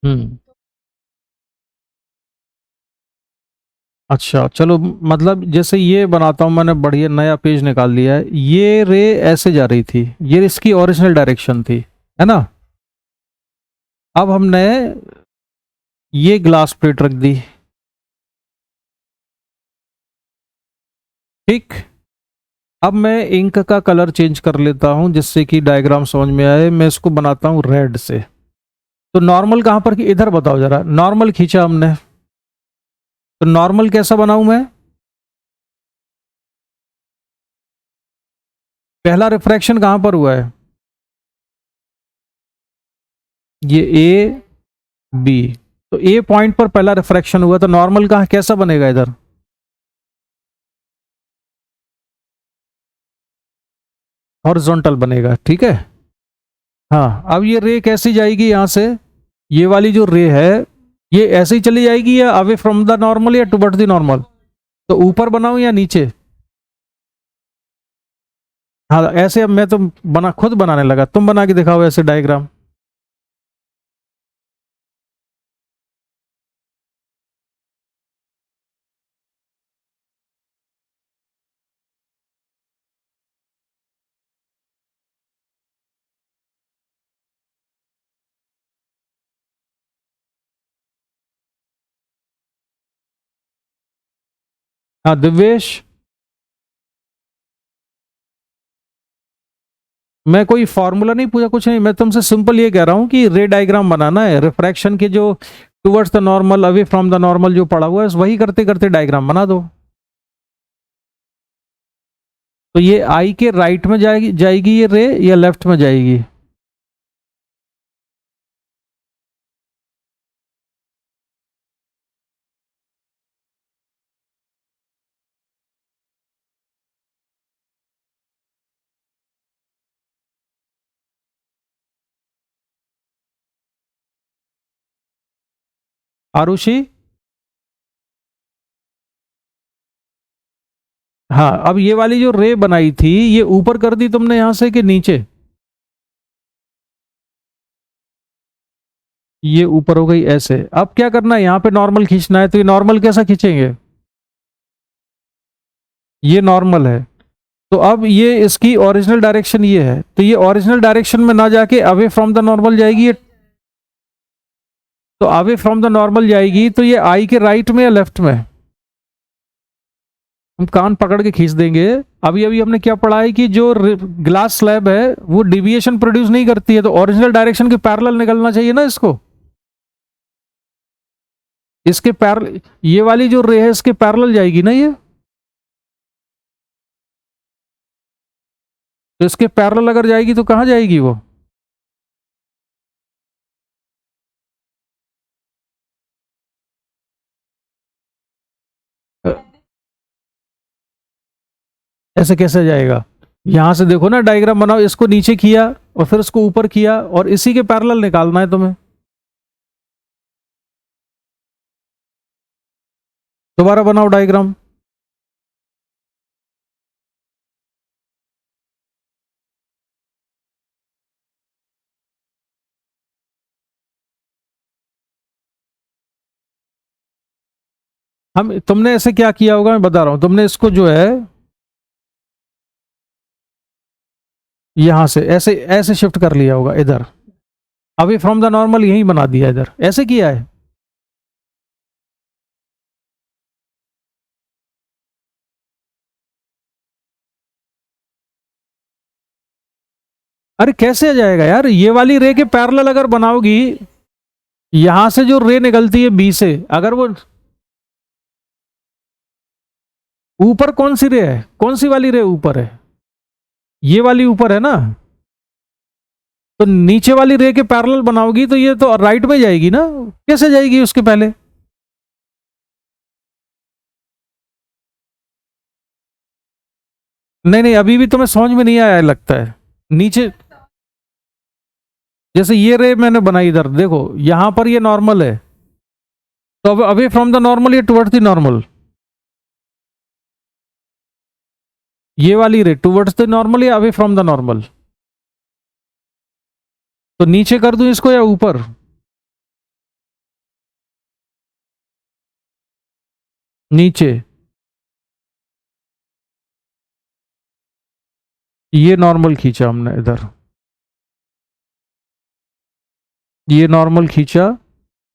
हम्म। अच्छा चलो, मतलब जैसे ये बनाता हूं, मैंने बढ़िया नया पेज निकाल लिया है। ये रे ऐसे जा रही थी, ये इसकी ओरिजिनल डायरेक्शन थी, है ना? अब हमने ये ग्लास प्लेट रख दी, ठीक। अब मैं इंक का कलर चेंज कर लेता हूं जिससे कि डायग्राम समझ में आए। मैं इसको बनाता हूं रेड से। तो नॉर्मल कहां पर, इधर बताओ जरा। नॉर्मल खींचा हमने, तो नॉर्मल कैसा बनाऊं मैं? पहला रिफ्रैक्शन कहां पर हुआ है? ये ए बी, तो ए पॉइंट पर पहला रिफ्रैक्शन हुआ, तो नॉर्मल कहां कैसा बनेगा इधर? हॉरिजॉन्टल बनेगा, ठीक है। हाँ, अब ये रे कैसी जाएगी यहां से? ये वाली जो रे है, ये ऐसे ही चली जाएगी या अवे फ्रॉम द नॉर्मल या टुवर्ड्स द नॉर्मल? तो ऊपर बनाऊं या नीचे? हाँ ऐसे, अब मैं तो खुद बनाने लगा, तुम बना के दिखाओ ऐसे डायग्राम। हाँ दिव्येश, मैं कोई फॉर्मूला नहीं पूछा, कुछ नहीं, मैं तुमसे सिंपल ये कह रहा हूं कि रे डायग्राम बनाना है, रिफ्रैक्शन के जो towards the normal, away from the normal जो पड़ा हुआ है वही करते करते डायग्राम बना दो। तो ये आई के राइट में जाएगी जाएगी ये रे, या लेफ्ट में जाएगी? आरुषि, हाँ, अब ये वाली जो रे बनाई थी ये ऊपर कर दी तुमने यहां से कि नीचे? ये ऊपर हो गई ऐसे। अब क्या करना है, यहाँ पे नॉर्मल खींचना है, तो ये नॉर्मल कैसा खींचेंगे? ये नॉर्मल है, तो अब ये इसकी ओरिजिनल डायरेक्शन ये है, तो ये ओरिजिनल डायरेक्शन में ना जाके अवे फ्रॉम द नॉर्मल जाएगी ये। तो अवे फ्रॉम द नॉर्मल जाएगी तो ये आई के राइट में या लेफ्ट में? हम कान पकड़ के खींच देंगे। अभी अभी हमने क्या पढ़ा है कि जो ग्लास स्लैब है वो डिविएशन प्रोड्यूस नहीं करती है, तो ओरिजिनल डायरेक्शन के पैरेलल निकलना चाहिए ना इसको। इसके पैरेलल, ये वाली जो रे है इसके पैरेलल जाएगी ना ये। तो इसके पैरेलल अगर जाएगी तो कहां जाएगी वो? ऐसे कैसे जाएगा? यहां से देखो ना, डायग्राम बनाओ, इसको नीचे किया और फिर उसको ऊपर किया और इसी के पैरेलल निकालना है तुम्हें। दोबारा बनाओ डायग्राम। हम तुमने ऐसे क्या किया होगा मैं बता रहा हूं, तुमने इसको जो है यहां से ऐसे ऐसे शिफ्ट कर लिया होगा इधर, अवे फ्रॉम द नॉर्मल यही बना दिया इधर, ऐसे किया है। अरे कैसे आ जाएगा यार, ये वाली रे के पैरेलल अगर बनाओगी, यहां से जो रे निकलती है बी से, अगर वो ऊपर, कौन सी रे है, कौन सी वाली रे ऊपर है? ये वाली ऊपर है ना। तो नीचे वाली रे के पैरेलल बनाओगी तो ये तो राइट में जाएगी ना, कैसे जाएगी उसके पहले? नहीं नहीं, अभी भी तुम्हें समझ में नहीं आया लगता है। नीचे, जैसे ये रे मैंने बनाई इधर देखो, यहां पर ये नॉर्मल है, तो अब अवे फ्रॉम द नॉर्मल ये टुवर्ड्स द नॉर्मल, ये वाली रे टुवर्ड्स द नॉर्मल या अवे फ्रॉम द नॉर्मल? तो नीचे कर दूं इसको या ऊपर? नीचे। ये नॉर्मल खींचा हमने इधर, ये नॉर्मल खींचा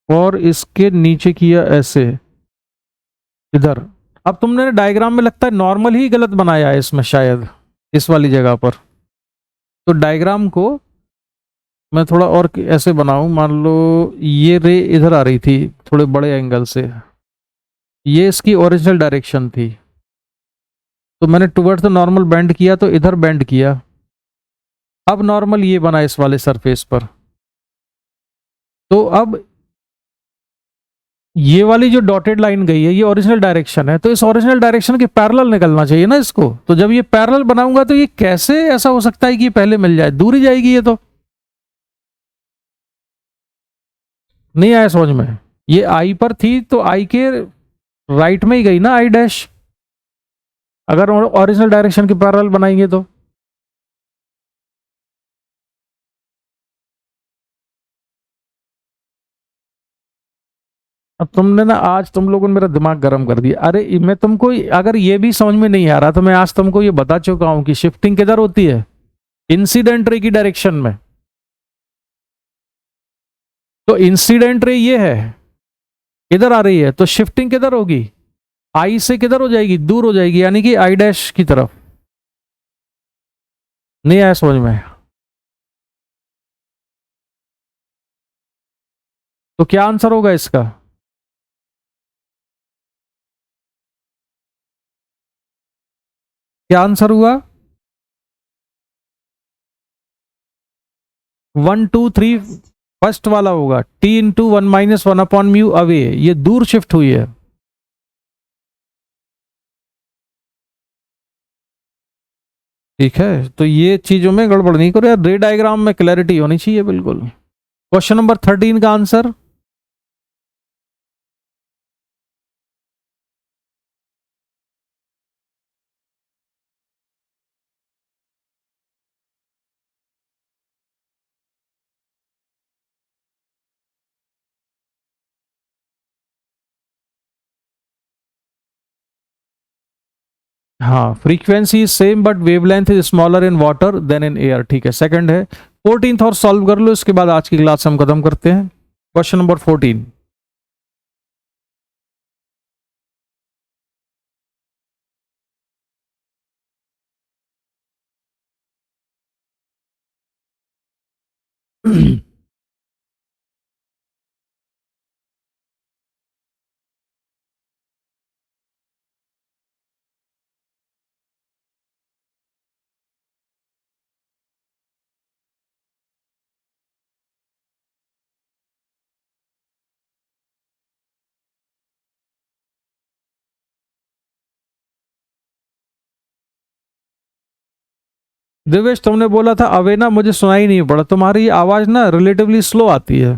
और इसके नीचे किया ऐसे इधर। अब तुमने डायग्राम में लगता है नॉर्मल ही गलत बनाया है इसमें शायद, इस वाली जगह पर। तो डायग्राम को मैं थोड़ा और ऐसे बनाऊं, मान लो ये रे इधर आ रही थी थोड़े बड़े एंगल से, ये इसकी ओरिजिनल डायरेक्शन थी, तो मैंने टुवर्ड्स द नॉर्मल बेंड किया, तो इधर बेंड किया। अब नॉर्मल ये बना इस वाले सरफेस पर, तो अब ये वाली जो डॉटेड लाइन गई है ये ओरिजिनल डायरेक्शन है, तो इस ओरिजिनल डायरेक्शन के पैरेलल निकलना चाहिए ना इसको। तो जब ये पैरेलल बनाऊंगा तो ये कैसे ऐसा हो सकता है कि ये पहले मिल जाए, दूर ही जाएगी ये तो। नहीं आया समझ में? ये आई पर थी तो आई के राइट में ही गई ना आई डैश, अगर ओरिजिनल डायरेक्शन के पैरेलल बनाएंगे तो। अब तुमने ना, आज तुम लोगों ने मेरा दिमाग गर्म कर दिया। अरे मैं तुमको, अगर ये भी समझ में नहीं आ रहा तो मैं आज तुमको ये बता चुका हूं कि शिफ्टिंग किधर होती है, इंसिडेंट रे की डायरेक्शन में। तो इंसिडेंट रे ये है, इधर आ रही है, तो शिफ्टिंग किधर होगी? आई से किधर हो जाएगी, दूर हो जाएगी, यानी कि आई डैश की तरफ। नहीं आया समझ में? तो क्या आंसर होगा इसका? क्या आंसर हुआ? 1 2 3 फर्स्ट वाला होगा, T × 1 - 1/μ अवे, ये दूर शिफ्ट हुई है। ठीक है, तो ये चीजों में गड़बड़ नहीं करो यार, रे डायग्राम में क्लैरिटी होनी चाहिए बिल्कुल। क्वेश्चन नंबर 13 का आंसर, हाँ frequency is same but wavelength is smaller in water than in air. ठीक है, सेकंड है। 14th और सॉल्व कर लो, इसके बाद आज की क्लास हम खत्म करते हैं। Question number 14। दिवेश तुमने बोला था अवे ना, मुझे सुनाई नहीं पड़ा, तुम्हारी आवाज ना रिलेटिवली स्लो आती है।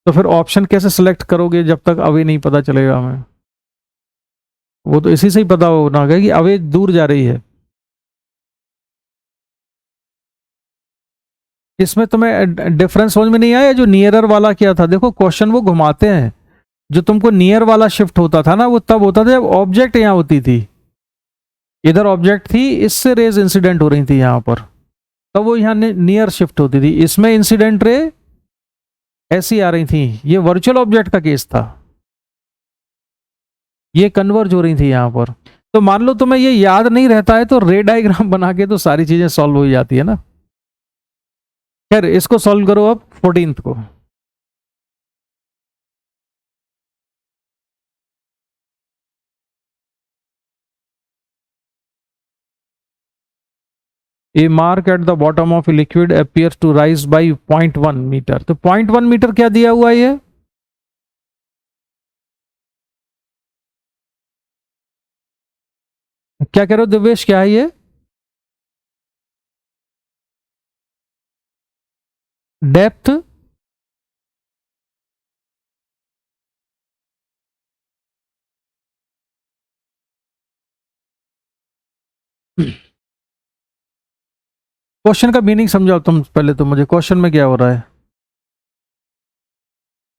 तो फिर ऑप्शन कैसे सिलेक्ट करोगे जब तक अवे नहीं पता चलेगा हमें? वो तो इसी से ही पता होना कि अवे दूर जा रही है। इसमें तुम्हें डिफरेंस समझ में नहीं आया? जो नियरर वाला क्या था, देखो क्वेश्चन वो घुमाते हैं। जो तुमको नियर वाला शिफ्ट होता था ना, वो तब होता था जब ऑब्जेक्ट यहां होती थी, इधर ऑब्जेक्ट थी, इससे रेज इंसिडेंट हो रही थी यहां पर, तब वो यहाँ नियर शिफ्ट होती थी। इसमें इंसिडेंट रे ऐसी आ रही थी, ये वर्चुअल ऑब्जेक्ट का केस था, ये कन्वर्ज हो रही थी यहां पर। तो मान लो तुम्हें ये याद नहीं रहता है, तो रे डायग्राम बना के तो सारी चीजें सॉल्व हो जाती है ना। खैर इसको सॉल्व करो अब 14th को। A mark at the bottom of a liquid appears to rise by 0.1 metre. तो 0.1 मीटर क्या दिया हुआ है ये? क्या कह रहे हो दिवेश, क्या है ये? डेप्थ? क्वेश्चन का मीनिंग समझाओ तुम पहले, तो मुझे क्वेश्चन में क्या हो रहा है,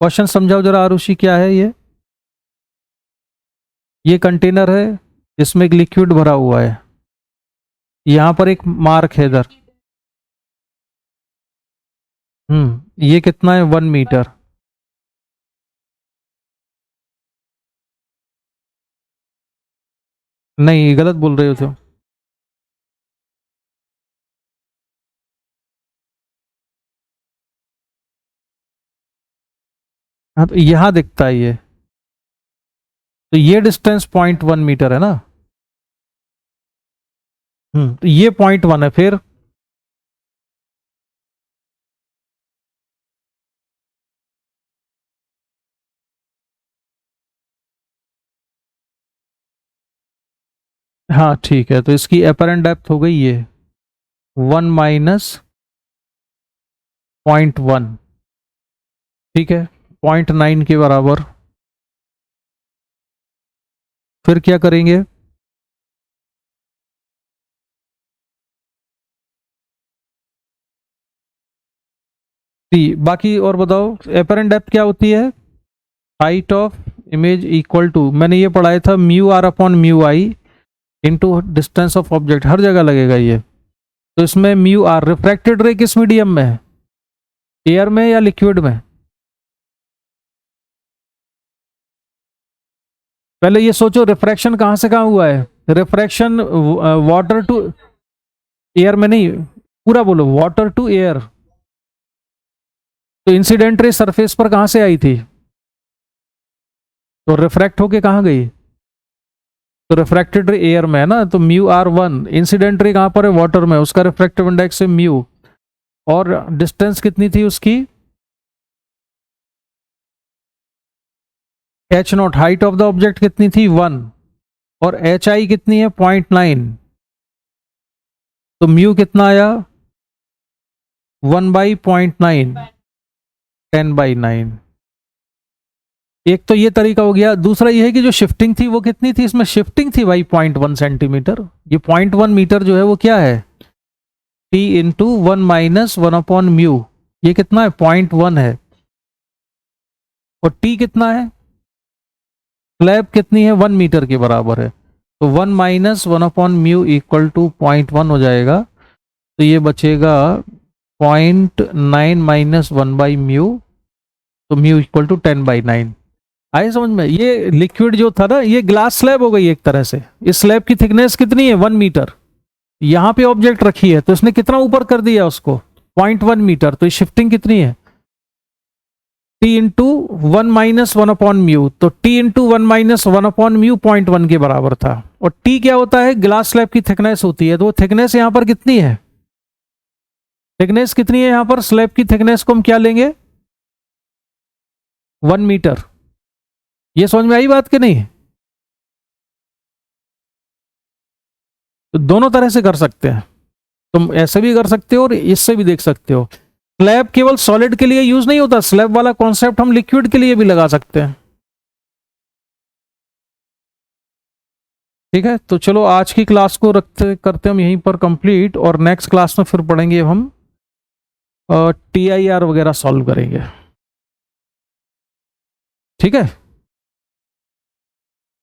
क्वेश्चन समझाओ जरा आरुषि, क्या है ये कंटेनर है, इसमें एक लिक्विड भरा हुआ है, यहां पर एक मार्क है इधर। ये कितना है, 1 मीटर। नहीं गलत बोल रहे हो तो। हाँ तो यहां दिखता है ये, तो ये डिस्टेंस 0.1 मीटर है ना। तो ये 0.1 है फिर। हाँ ठीक है, तो इसकी अपेरेंट डेप्थ हो गई ये 1 - 0.1, ठीक है, 0.9 के बराबर। फिर क्या करेंगे? बाकी और बताओ, अपेरेंट डेप्थ क्या होती है? Height of image equal to, मैंने ये पढ़ाया था, μr/μi into distance of object, हर जगह लगेगा ये। तो इसमें μr, रिफ्रैक्टेड रे किस मीडियम में है? एयर में या लिक्विड में? पहले ये सोचो रिफ्रैक्शन कहां से कहां हुआ है। रिफ्रैक्शन वाटर टू एयर में नहीं, पूरा बोलो, वाटर टू एयर। तो इंसिडेंट रे सरफेस पर कहां से आई थी, तो रिफ्रैक्ट होके कहां गई? तो रिफ्रैक्टेड रे एयर में है ना, तो म्यू आर 1। इंसिडेंट रे कहां पर है? वाटर में, उसका रिफ्रैक्टिव इंडेक्स है म्यू। और डिस्टेंस कितनी थी उसकी? H not, height of the object कितनी थी? 1। और एच आई कितनी है? 0.9। तो म्यू कितना आया? 1/0.9, 10/9। एक तो ये तरीका हो गया। दूसरा ये है कि जो शिफ्टिंग थी वो कितनी थी? इसमें शिफ्टिंग थी भाई 0.1 सेंटीमीटर। ये 0.1 मीटर जो है वो क्या है? t इंटू 1-1/म्यू। ये कितना है? 0.1 है। और t कितना है? स्लैब कितनी है? 1 मीटर के बराबर है। तो 1-1/म्यू इक्वल टू 0.1 हो जाएगा। तो ये बचेगा 0.9 माइनस 1/म्यू। तो म्यू इक्वल टू 10/9। आए समझ में? ये लिक्विड जो था ना, ये ग्लास स्लैब हो गई एक तरह से। इस स्लैब की थिकनेस कितनी है? 1 मीटर। यहां पे ऑब्जेक्ट रखी है तो इसने कितना ऊपर कर दिया उसको? 0.1 मीटर। तो शिफ्टिंग कितनी है? t इंटू 1-1/म्यू। तो t इंटू 1-1/म्यू 0.1 के बराबर था। और t क्या होता है? ग्लास स्लैब की थिकनेस होती है। तो वो थिकनेस यहां पर कितनी है? थिकनेस कितनी है यहां पर? स्लैब की थिकनेस को हम क्या लेंगे? 1 मीटर। ये समझ में आई बात कि नहीं? तो दोनों तरह से कर सकते हैं। तुम ऐसे भी कर सकते हो और इससे भी देख सकते हो। स्लैब केवल सॉलिड के लिए यूज नहीं होता, स्लैब वाला कॉन्सेप्ट हम लिक्विड के लिए भी लगा सकते हैं। ठीक है, तो चलो आज की क्लास को रखते करते हम यहीं पर कंप्लीट, और नेक्स्ट क्लास में फिर पढ़ेंगे हम TIR वगैरह सॉल्व करेंगे। ठीक है,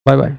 बाय बाय।